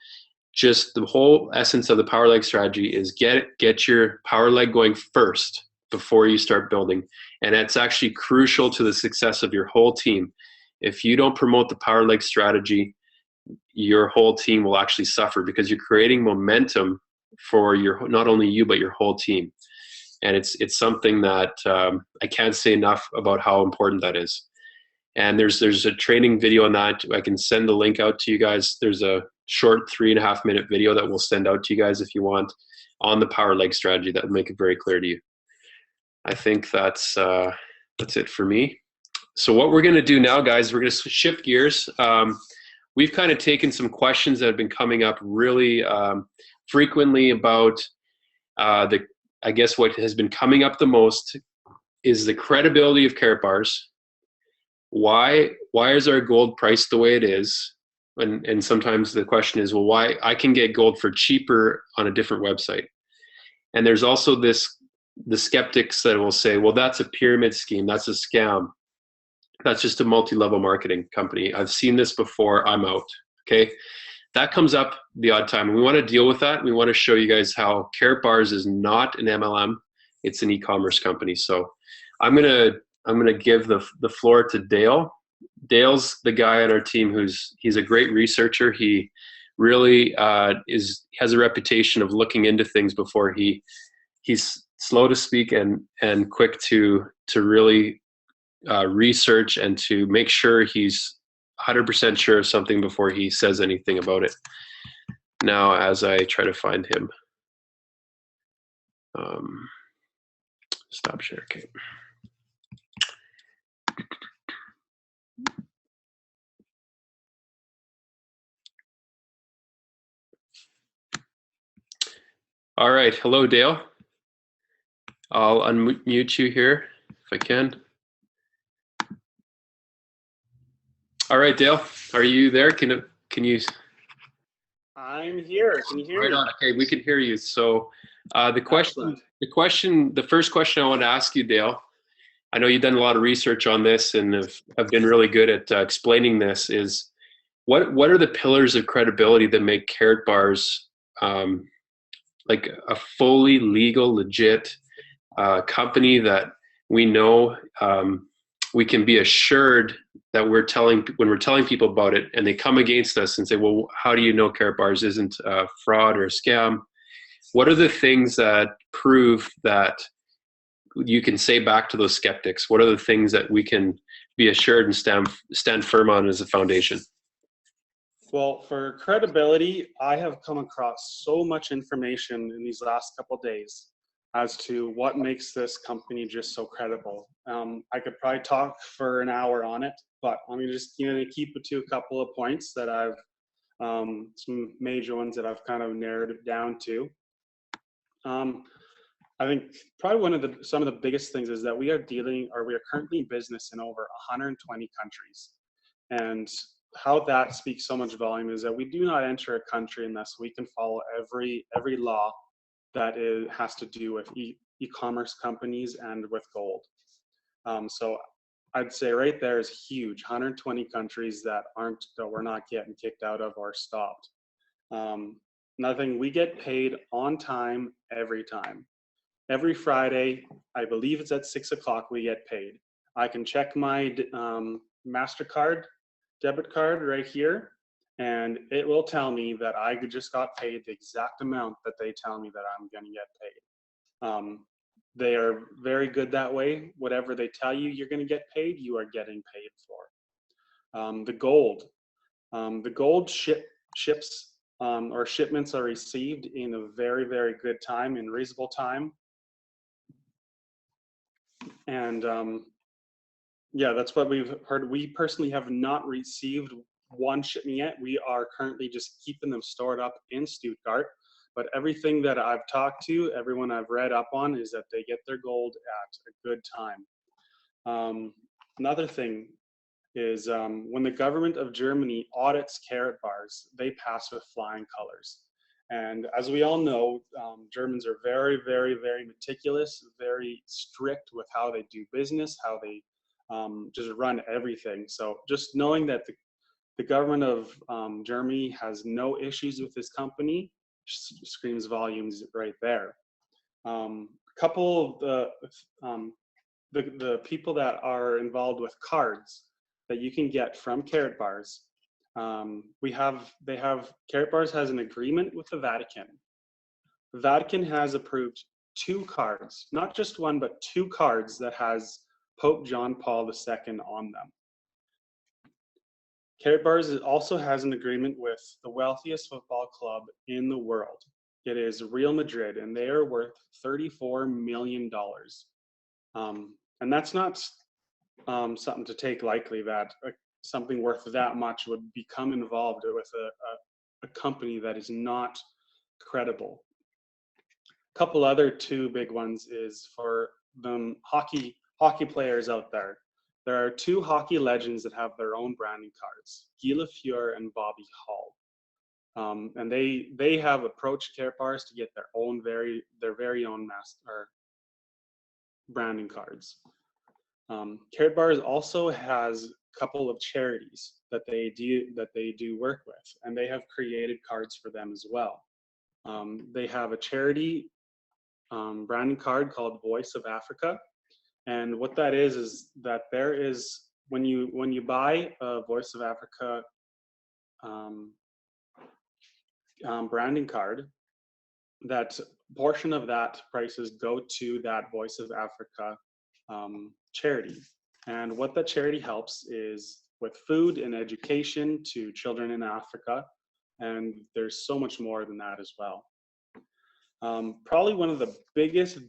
just the whole essence of the power leg strategy is get your power leg going first before you start building. And that's actually crucial to the success of your whole team. If you don't promote the power leg strategy, your whole team will actually suffer, because you're creating momentum for not only you, but your whole team. And it's something that I can't say enough about how important that is. And there's a training video on that. I can send the link out to you guys. There's a short 3.5 minute video that we'll send out to you guys if you want, on the power leg strategy. That will make it very clear to you. I think that's it for me. So what we're going to do now, guys, we're going to shift gears. We've kind of taken some questions that have been coming up really frequently about I guess what has been coming up the most is the credibility of KaratBars. Why is our gold priced the way it is? And sometimes the question is, well, why I can get gold for cheaper on a different website. And there's also the skeptics that will say, well, that's a pyramid scheme, that's a scam, that's just a multi-level marketing company. I've seen this before, I'm out. Okay, that comes up the odd time, and we want to deal with that. We want to show you guys how KaratBars is not an MLM; it's an e-commerce company. So I'm gonna give the floor to Dale. Dale's the guy on our team he's a great researcher. He really has a reputation of looking into things before he's slow to speak and quick to really research and to make sure he's 100% sure of something before he says anything about it. Now, as I try to find him, stop share. Okay. All right. Hello, Dale. I'll unmute you here if I can. All right, Dale, are you there? Can you? I'm here. Can you hear me? Right on. Okay, we can hear you. So the first question I want to ask you, Dale, I know you've done a lot of research on this and have been really good at explaining this, is what are the pillars of credibility that make KaratBars like a fully legal, legit company that we know we can be assured that when we're telling people about it and they come against us and say, well, how do you know KaratBars isn't a fraud or a scam? What are the things that prove that you can say back to those skeptics? What are the things that we can be assured and stand firm on as a foundation? Well, for credibility, I have come across so much information in these last couple of days as to what makes this company just so credible. I could probably talk for an hour on it, but I'm just going to keep it to a couple of points that I've, some major ones that I've kind of narrowed it down to. I think probably some of the biggest things is that we are currently in business in over 120 countries. And how that speaks so much volume is that we do not enter a country unless we can follow every law that has to do with e-commerce companies and with gold. So I'd say right there is huge. 120 countries that we're not getting kicked out of or stopped. Another thing, we get paid on time every time. Every Friday, I believe it's at 6 o'clock, we get paid. I can check my MasterCard debit card right here, and it will tell me that I just got paid the exact amount that they tell me that I'm going to get paid. They are very good that way. Whatever they tell you you're going to get paid, you are getting paid for. The gold ships or shipments are received in a very, very good time, in reasonable time. And yeah, that's what we've heard. We personally have not received one shipment yet. We are currently just keeping them stored up in Stuttgart. But everything that I've talked to, everyone I've read up on, is that they get their gold at a good time. Another thing is when the government of Germany audits KaratBars, they pass with flying colors. And as we all know, Germans are very, very, very meticulous, very strict with how they do business, how they just run everything. So just knowing that The government of Germany has no issues with this company. Screams volumes right there. Couple of the people that are involved with cards that you can get from KaratBars. KaratBars has an agreement with the Vatican. The Vatican has approved 2 cards, not just one, but 2 cards that has Pope John Paul II on them. KaratBars also has an agreement with the wealthiest football club in the world. It is Real Madrid, and they are worth $34 million. And that's not something to take lightly, that something worth that much would become involved with a company that is not credible. A couple other 2 big ones is for the hockey players out there. There are 2 hockey legends that have their own branding cards, Guy Lafleur and Bobby Hull. And they have approached KaratBars to get their very own branding cards. KaratBars also has a couple of charities that they do work with, and they have created cards for them as well. They have a charity branding card called Voice of Africa, and what that is that there is, when you buy a Voice of Africa branding card, that portion of that prices go to that Voice of Africa charity. And what that charity helps is with food and education to children in Africa, and there's so much more than that as well. Probably one of the biggest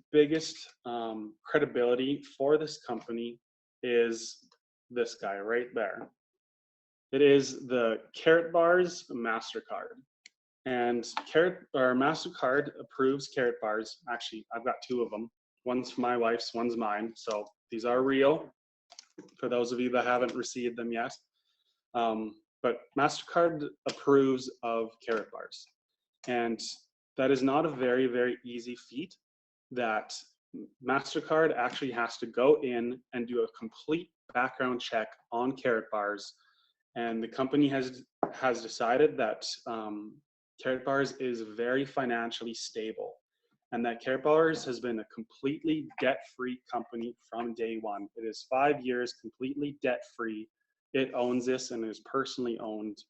credibility for this company is this guy right there. It is the KaratBars MasterCard. And MasterCard approves KaratBars. Actually, I've got 2 of them. One's my wife's, one's mine. So these are real for those of you that haven't received them yet. But MasterCard approves of KaratBars. And that is not a very, very easy feat, that MasterCard actually has to go in and do a complete background check on KaratBars. And the company has decided that KaratBars is very financially stable, and that KaratBars has been a completely debt-free company from day one. It is 5 years completely debt-free. It owns this and is personally owned.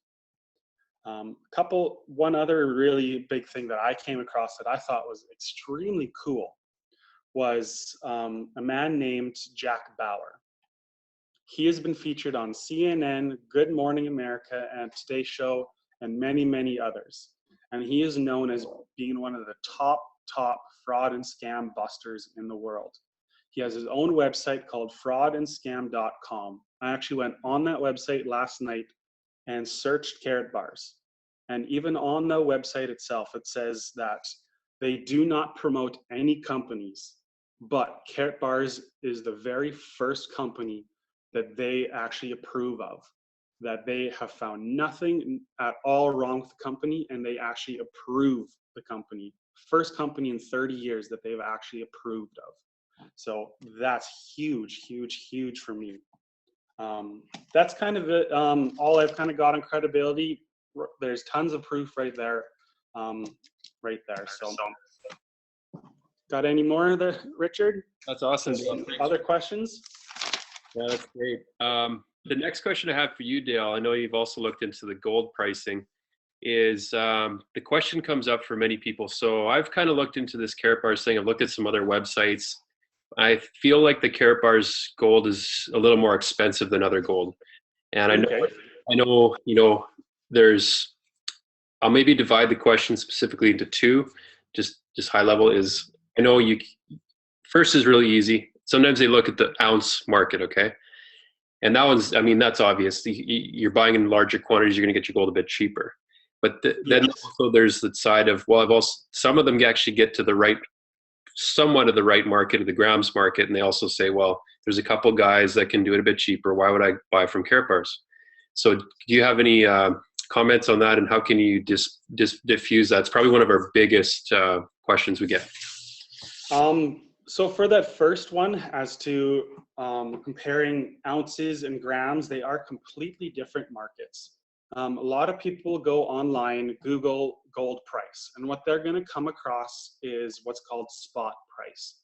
One other really big thing that I came across that I thought was extremely cool was a man named Jack Bauer. He has been featured on CNN, Good Morning America, and Today Show, and many, many others. And he is known as being one of the top fraud and scam busters in the world. He has his own website called fraudandscam.com. I actually went on that website last night and searched KaratBars. And even on the website itself, it says that they do not promote any companies, but KaratBars is the very first company that they actually approve of, that they have found nothing at all wrong with the company, and they actually approve the company. First company in 30 years that they've actually approved of. So that's huge, huge, huge for me. That's kind of it. All I've kind of got on credibility. There's tons of proof right there. So, got any more there, Richard? That's awesome. Other questions? Yeah, that's great. The next question I have for you, Dale, I know you've also looked into the gold pricing, is the question comes up for many people. So I've kind of looked into this KaratBars thing. I've looked at some other websites. I feel like the KaratBars gold is a little more expensive than other gold. And I know, there's, I'll maybe divide the question specifically into 2, just high level is, I know first is really easy. Sometimes they look at the ounce market, okay? And that one's, that's obvious. You're buying in larger quantities, you're gonna get your gold a bit cheaper. But then also there's the side of, some of them actually get to somewhat of the right market, of the grams market, and they also say, well, there's a couple guys that can do it a bit cheaper. Why would I buy from KaratBars? So do you have any comments on that, and how can you diffuse that? It's probably one of our biggest questions we get. So for that first one, as to comparing ounces and grams, they are completely different markets. A lot of people go online, Google gold price, and what they're going to come across is what's called spot price.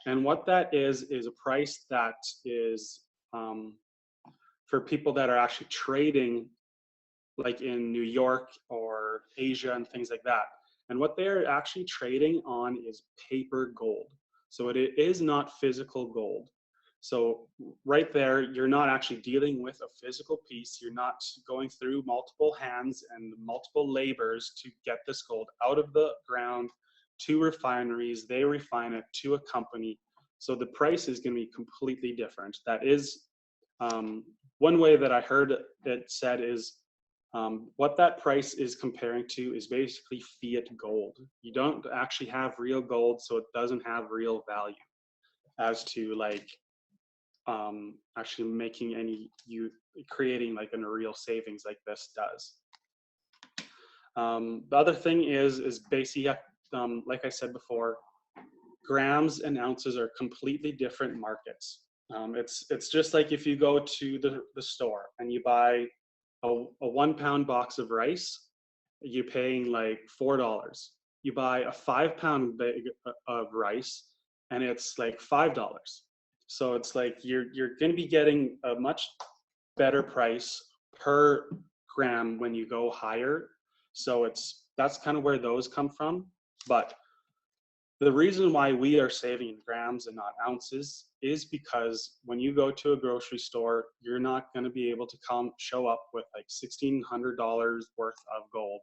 And what that is a price that is for people that are actually trading, like in New York or Asia and things like that. And what they're actually trading on is paper gold. So it is not physical gold. So right there, you're not actually dealing with a physical piece. You're not going through multiple hands and multiple labors to get this gold out of the ground to refineries. They refine it to a company. So the price is going to be completely different. That is one way that I heard it said is what that price is comparing to is basically fiat gold. You don't actually have real gold, so it doesn't have real value as to like actually making creating like a real savings like this does. The other thing is basically, like I said before, grams and ounces are completely different markets. It's just like if you go to the store and you buy a 1 pound box of rice, you're paying like $4. You buy a 5 pound bag of rice and it's like $5. So it's like you're going to be getting a much better price per gram when you go higher. So that's kind of where those come from. But the reason why we are saving in grams and not ounces is because when you go to a grocery store, you're not going to be able to show up with like $1,600 worth of gold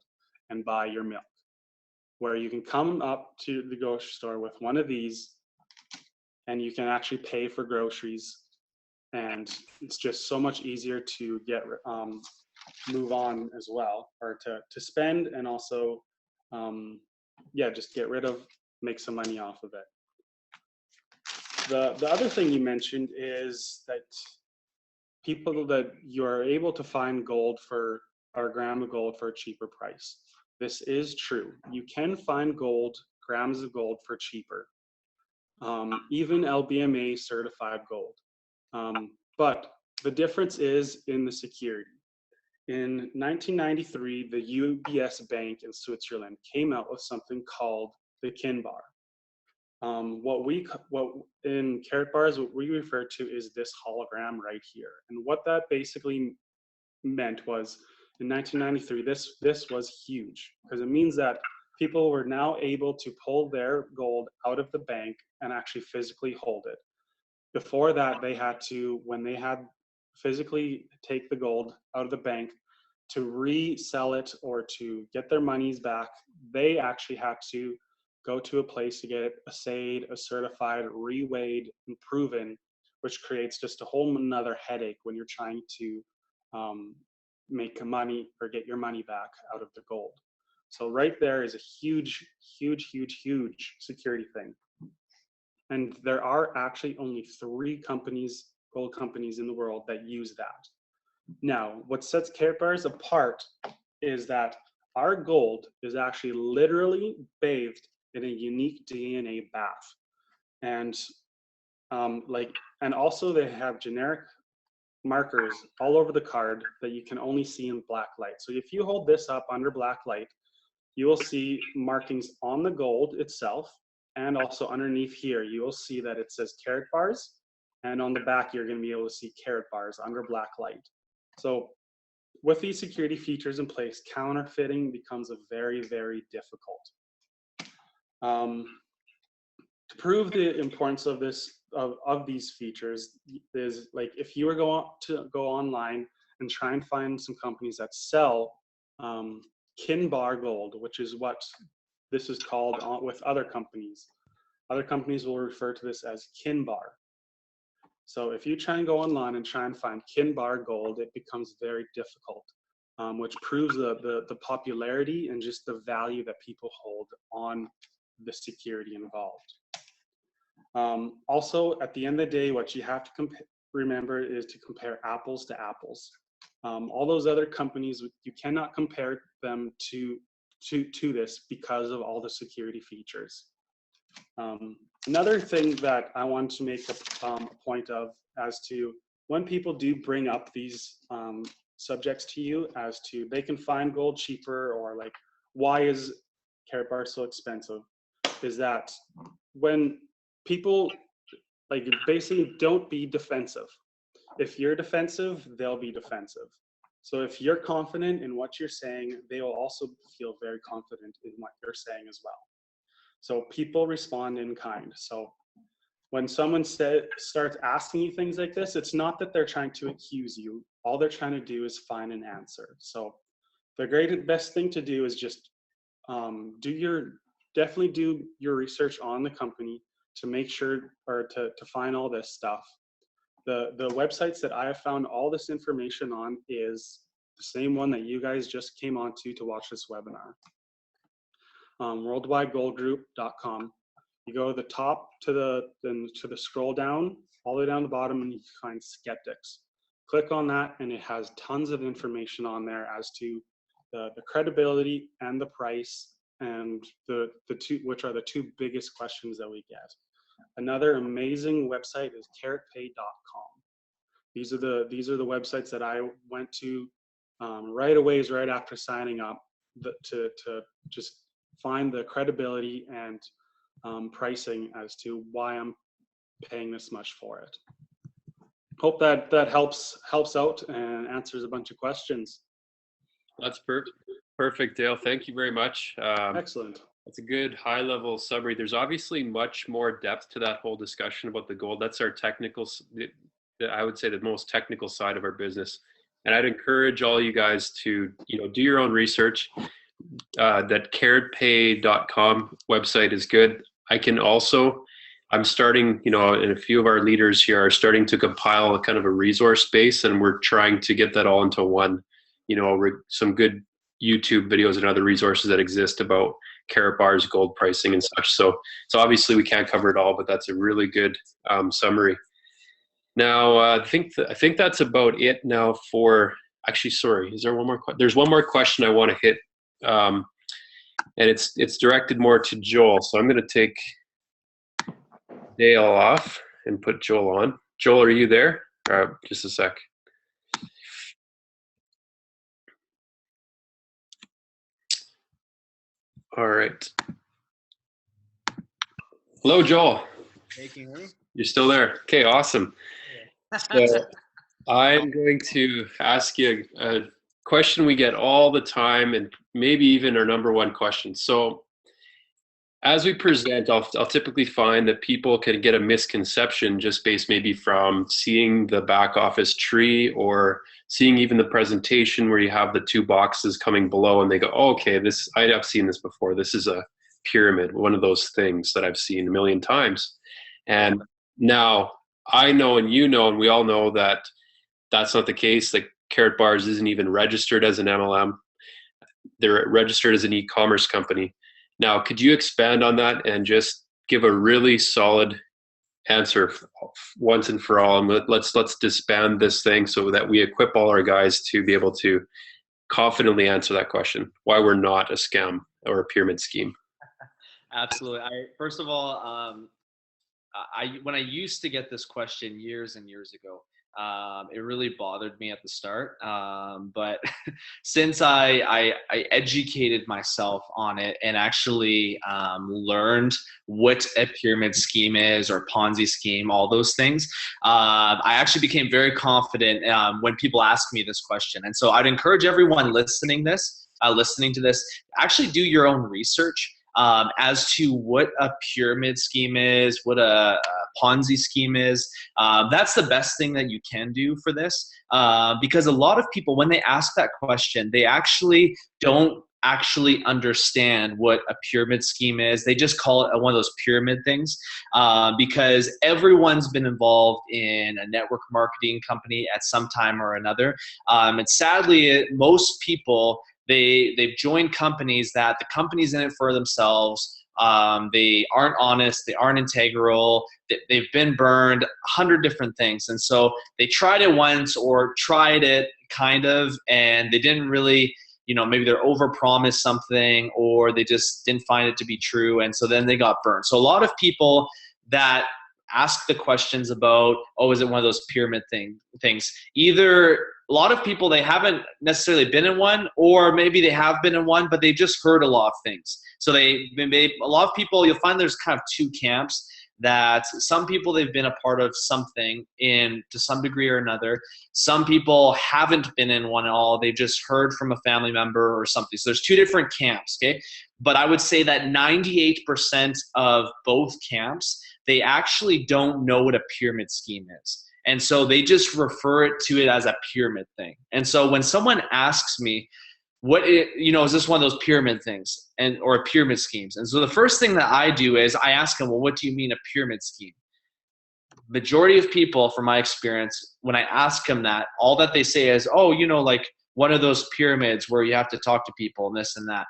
and buy your milk. Where you can come up to the grocery store with one of these and you can actually pay for groceries, and it's just so much easier to get move on as well, or to spend, and also yeah, just get rid of, make some money off of it. The other thing you mentioned is that people that you are able to find gold for, or a gram of gold for a cheaper price. This is true. You can find gold, grams of gold for cheaper. Even LBMA certified gold. But the difference is in the security. In 1993, the UBS Bank in Switzerland came out with something called the KinBar. What in KaratBars, what we refer to is this hologram right here. And what that basically meant was, in 1993, this was huge, because it means that people were now able to pull their gold out of the bank and actually physically hold it. Before that, they had to, when they had physically take the gold out of the bank to resell it or to get their monies back, they actually had to go to a place to get it assayed, certified, reweighed, and proven, which creates just a whole another headache when you're trying to make money or get your money back out of the gold. So right there is a huge, huge, huge, huge security thing. And there are actually only 3 companies, gold companies in the world that use that. Now, what sets KaratBars apart is that our gold is actually literally bathed in a unique DNA bath. And and also they have generic markers all over the card that you can only see in black light. So if you hold this up under black light, you will see markings on the gold itself, and also underneath here, you will see that it says KaratBars, and on the back, you're going to be able to see KaratBars under black light. So with these security features in place, counterfeiting becomes a very, very difficult. To prove the importance of this, of these features, is like if you were going to go online and try and find some companies that sell KinBar gold, which is what this is called with other companies. Other companies will refer to this as KinBar. So if you try and go online and try and find KinBar gold, it becomes very difficult, which proves the popularity and just the value that people hold on the security involved. Also, at the end of the day, what you have to remember is to compare apples to apples. All those other companies, you cannot compare them to this because of all the security features. Another thing that I want to make a point of as to when people do bring up these subjects to you as to they can find gold cheaper, or like, why is KaratBars so expensive, is that when people, like, basically, don't be defensive. If you're defensive, they'll be defensive. So if you're confident in what you're saying, they will also feel very confident in what you're saying as well. So people respond in kind. So when someone starts asking you things like this, it's not that they're trying to accuse you. All they're trying to do is find an answer. So the best thing to do is just definitely do your research on the company to make sure, or to find all this stuff. The websites that I have found all this information on is the same one that you guys just came on to watch this webinar. Worldwidegoldgroup.com. You go to the top to the scroll down, all the way down the bottom, and you find skeptics. Click on that, and it has tons of information on there as to the credibility and the price, and the two, which are the two biggest questions that we get. Another amazing website is KaratPay.com. These are the websites that I went to right after signing up to just find the credibility and pricing as to why I'm paying this much for it. Hope that helps out and answers a bunch of questions. That's perfect, Dale. Thank you very much. Excellent. That's a good high-level summary. There's obviously much more depth to that whole discussion about the gold. That's our technical, I would say, the most technical side of our business. And I'd encourage all you guys to, do your own research. That KaratPay.com website is good. I'm starting, and a few of our leaders here are starting to compile a kind of a resource base, and we're trying to get that all into one, some good YouTube videos and other resources that exist about KaratBars, gold pricing and such. So obviously we can't cover it all, but that's a really good summary. Now, I think that's about it now for, actually, sorry, is there one more? There's one more question I want to hit. And it's directed more to Joel. So I'm going to take Dale off and put Joel on. Joel, are you there? Just a sec. All right. Hello, Joel. Hey, can you hear me? You're still there. Okay, awesome. So I'm going to ask you a question we get all the time, and maybe even our number one question. So as we present, I'll typically find that people can get a misconception just based maybe from seeing the back office tree, or seeing even the presentation where you have the two boxes coming below, and they go, oh, okay, I've seen this before. This is a pyramid, one of those things that I've seen a million times. And now I know, and and we all know that that's not the case. Like, KaratBars isn't even registered as an MLM. They're registered as an e-commerce company. Now, could you expand on that and just give a really solid answer once and for all? And let's disband this thing so that we equip all our guys to be able to confidently answer that question, why we're not a scam or a pyramid scheme. Absolutely. First of all, when I used to get this question years and years ago, it really bothered me at the start. But since I educated myself on it and actually learned what a pyramid scheme is, or Ponzi scheme, all those things, I actually became very confident when people ask me this question. And so I'd encourage everyone listening to this, actually do your own research as to what a pyramid scheme is, what a Ponzi scheme is. That's the best thing that you can do for this, because a lot of people, when they ask that question, they actually don't actually understand what a pyramid scheme is. They just call it one of those pyramid things, because everyone's been involved in a network marketing company at some time or another. And sadly, most people, they've joined companies that the company's in it for themselves. They aren't honest. They aren't integral. They've been burned, 100 different things. And so they tried it once, or tried it kind of, and they didn't really, maybe they're overpromised something, or they just didn't find it to be true. And so then they got burned. So a lot of people that ask the questions about, oh, is it one of those pyramid things? Either a lot of people, they haven't necessarily been in one, or maybe they have been in one, but they've just heard a lot of things. So a lot of people, you'll find there's kind of two camps. That some people, they've been a part of something to some degree or another. Some people haven't been in one at all. They've just heard from a family member or something. So there's two different camps, okay? But I would say that 98% of both camps, they actually don't know what a pyramid scheme is. And so they just refer to it as a pyramid thing. And so when someone asks me, is this one of those pyramid things or pyramid schemes? And so the first thing that I do is I ask them, well, what do you mean a pyramid scheme? Majority of people, from my experience, when I ask them that, all that they say is, oh, like one of those pyramids where you have to talk to people and this and that.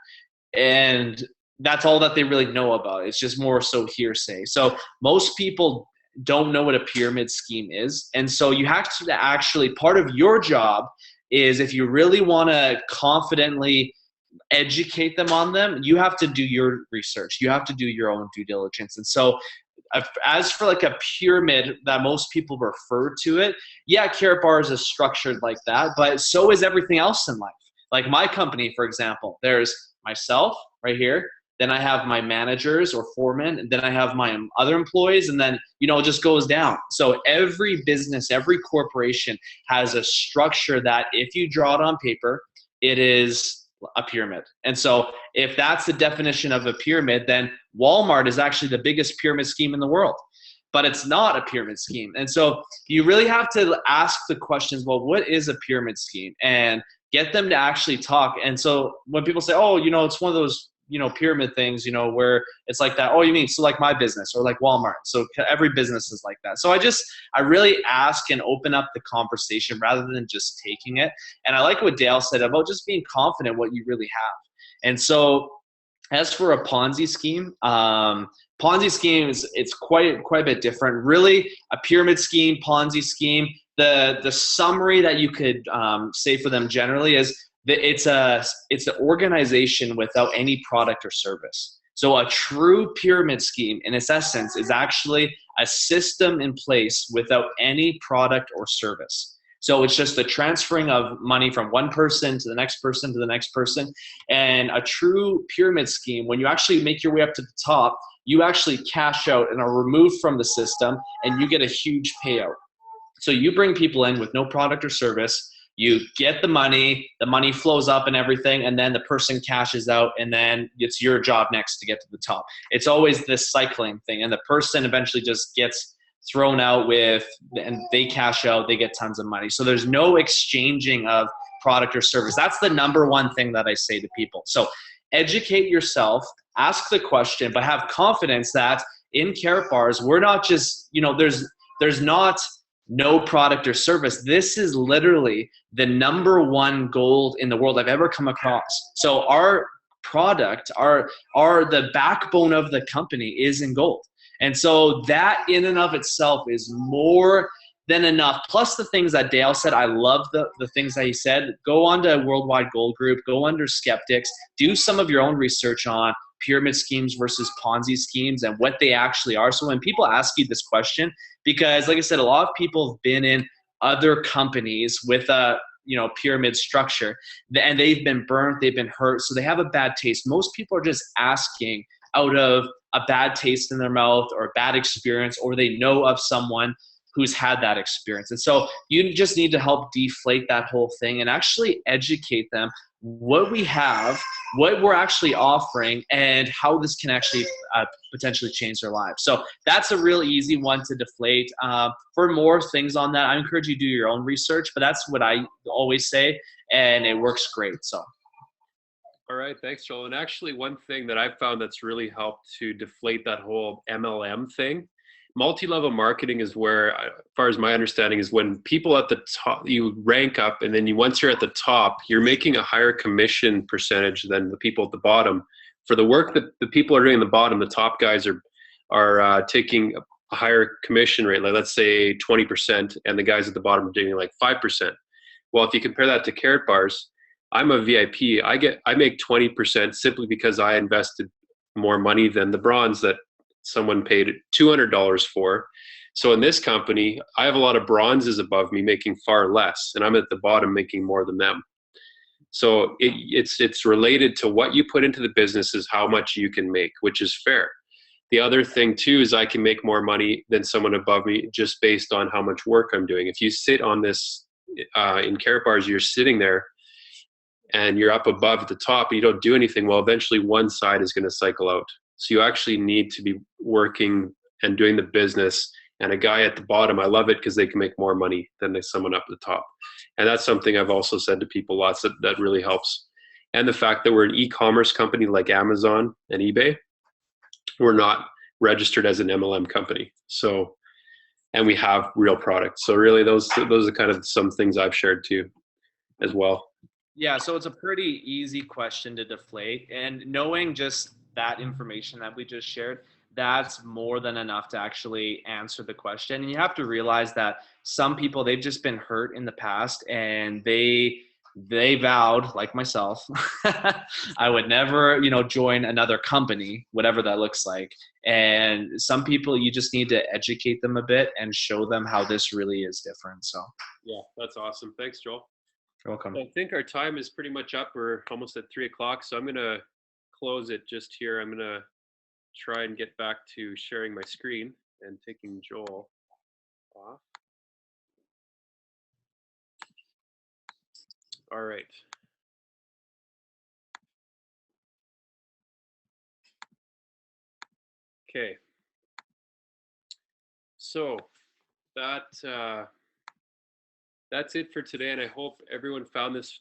And that's all that they really know about. It's just more so hearsay. So most people don't know what a pyramid scheme is. And so you have to actually, part of your job is, if you really want to confidently educate them on them, you have to do your research. You have to do your own due diligence. And so as for like a pyramid that most people refer to it, yeah, KaratBars is structured like that, but so is everything else in life. Like my company, for example, there's myself right here. Then I have my managers or foremen, and then I have my other employees, and then, it just goes down. So every business, every corporation has a structure that if you draw it on paper, it is a pyramid. And so if that's the definition of a pyramid, then Walmart is actually the biggest pyramid scheme in the world, but it's not a pyramid scheme. And so you really have to ask the questions, well, what is a pyramid scheme? And get them to actually talk. And so when people say, oh, it's one of those, pyramid things, where it's like that. Oh, you mean, so like my business or like Walmart. So every business is like that. So I really ask and open up the conversation rather than just taking it. And I like what Dale said about just being confident what you really have. And so as for a Ponzi scheme, it's quite a bit different. Really, a pyramid scheme, Ponzi scheme, the summary that you could say for them generally is, it's an organization without any product or service. So a true pyramid scheme, in its essence, is actually a system in place without any product or service. So it's just the transferring of money from one person to the next person to the next person. And a true pyramid scheme, when you actually make your way up to the top, you actually cash out and are removed from the system, and you get a huge payout. So you bring people in with no product or service. You get the money flows up and everything, and then the person cashes out, and then it's your job next to get to the top. It's always this cycling thing, and the person eventually just gets thrown out and they cash out, they get tons of money. So there's no exchanging of product or service. That's the number one thing that I say to people. So educate yourself, ask the question, but have confidence that in KaratBars, we're not just, there's not no product or service. This is literally the number one gold in the world I've ever come across. So our product, the backbone of the company is in gold. And so that in and of itself is more than enough. Plus the things that Dale said, I love the things that he said. Go on to Worldwide Gold Group, go under Skeptics, do some of your own research on pyramid schemes versus Ponzi schemes and what they actually are. So when people ask you this question, because like I said, a lot of people have been in other companies with a pyramid structure, and they've been burnt, they've been hurt, so they have a bad taste. Most people are just asking out of a bad taste in their mouth or a bad experience, or they know of someone who's had that experience. And so you just need to help deflate that whole thing and actually educate them what we have, what we're actually offering, and how this can actually potentially change their lives. So that's a real easy one to deflate. For more things on that, I encourage you to do your own research, but that's what I always say, and it works great. So. All right, thanks, Joel. And actually, one thing that I've found that's really helped to deflate that whole MLM thing, multi-level marketing is where, as far as my understanding, is when people at the top, you rank up, and then once you're at the top, you're making a higher commission percentage than the people at the bottom. For the work that the people are doing at the bottom, the top guys are taking a higher commission rate, like let's say 20%, and the guys at the bottom are doing like 5%. Well, if you compare that to KaratBars, I'm a VIP. I make 20% simply because I invested more money than the bronze that someone paid $200 for. So in this company, I have a lot of bronzes above me making far less, and I'm at the bottom making more than them. So it's related to what you put into the business is how much you can make, which is fair. The other thing too is I can make more money than someone above me just based on how much work I'm doing. If you sit on this in KaratBars, you're sitting there and you're up above at the top and you don't do anything, well, eventually one side is going to cycle out. So you actually need to be working and doing the business. And a guy at the bottom, I love it because they can make more money than someone up at the top. And that's something I've also said to people lots that really helps. And the fact that we're an e-commerce company like Amazon and eBay, we're not registered as an MLM company. So, and we have real products. So really those are kind of some things I've shared too as well. Yeah, so it's a pretty easy question to deflate, and knowing just that information that we just shared, that's more than enough to actually answer the question. And you have to realize that some people, they've just been hurt in the past, and they vowed, like myself, I would never, join another company, whatever that looks like. And some people, you just need to educate them a bit and show them how this really is different. So yeah, that's awesome. Thanks, Joel. You're welcome. I think our time is pretty much up. We're almost at 3 o'clock. So I'm going to close it just here. I'm going to try and get back to sharing my screen and taking Joel off. All right. Okay. So that's it for today, and I hope everyone found this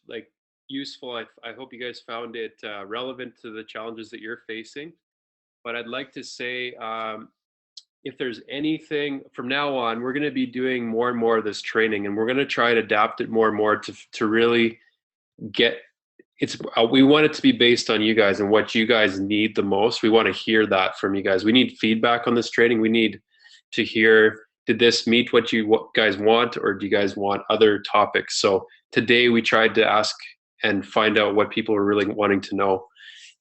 useful. I hope you guys found it relevant to the challenges that you're facing. But I'd like to say, if there's anything from now on, we're going to be doing more and more of this training, and we're going to try to adapt it more and more to really get we want it to be based on you guys and what you guys need the most. We want to hear that from you guys. We need feedback on this training. We need to hear, did this meet what you guys want, or do you guys want other topics? So today we tried to ask and find out what people are really wanting to know.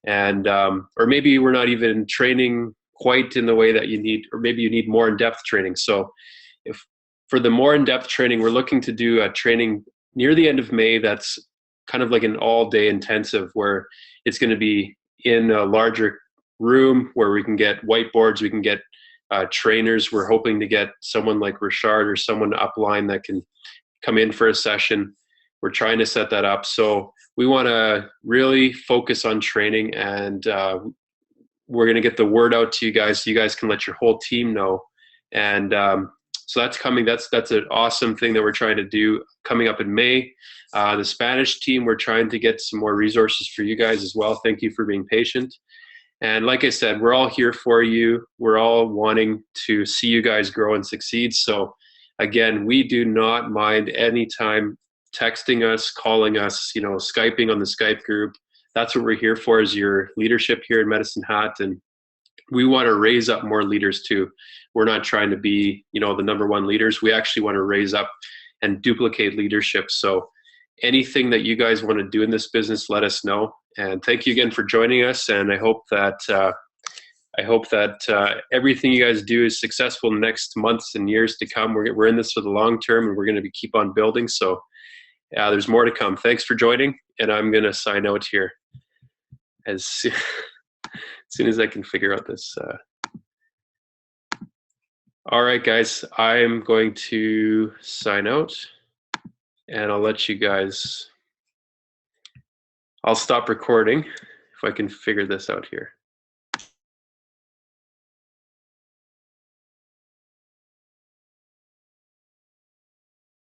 And or maybe we're not even training quite in the way that you need, or maybe you need more in-depth training. So if for the more in-depth training, we're looking to do a training near the end of May that's kind of like an all-day intensive, where it's going to be in a larger room where we can get whiteboards, we can get trainers. We're hoping to get someone like Richard or someone upline that can come in for a session. We're trying to set that up. So we want to really focus on training, and we're going to get the word out to you guys so you guys can let your whole team know. And so that's coming. That's an awesome thing that we're trying to do coming up in May. The Spanish team, we're trying to get some more resources for you guys as well. Thank you for being patient. And like I said, we're all here for you. We're all wanting to see you guys grow and succeed. So again, we do not mind anytime texting us, calling us, Skyping on the Skype group. That's what we're here for, is your leadership here in Medicine Hat. And we want to raise up more leaders too. We're not trying to be, the number one leaders. We actually want to raise up and duplicate leadership. So anything that you guys want to do in this business, let us know. And thank you again for joining us. And I hope that everything you guys do is successful in the next months and years to come. We're in this for the long term, and we're going to keep on building. So there's more to come. Thanks for joining, and I'm going to sign out here as soon as I can figure out this. All right, guys, I'm going to sign out, and I'll let you guys. I'll stop recording if I can figure this out here.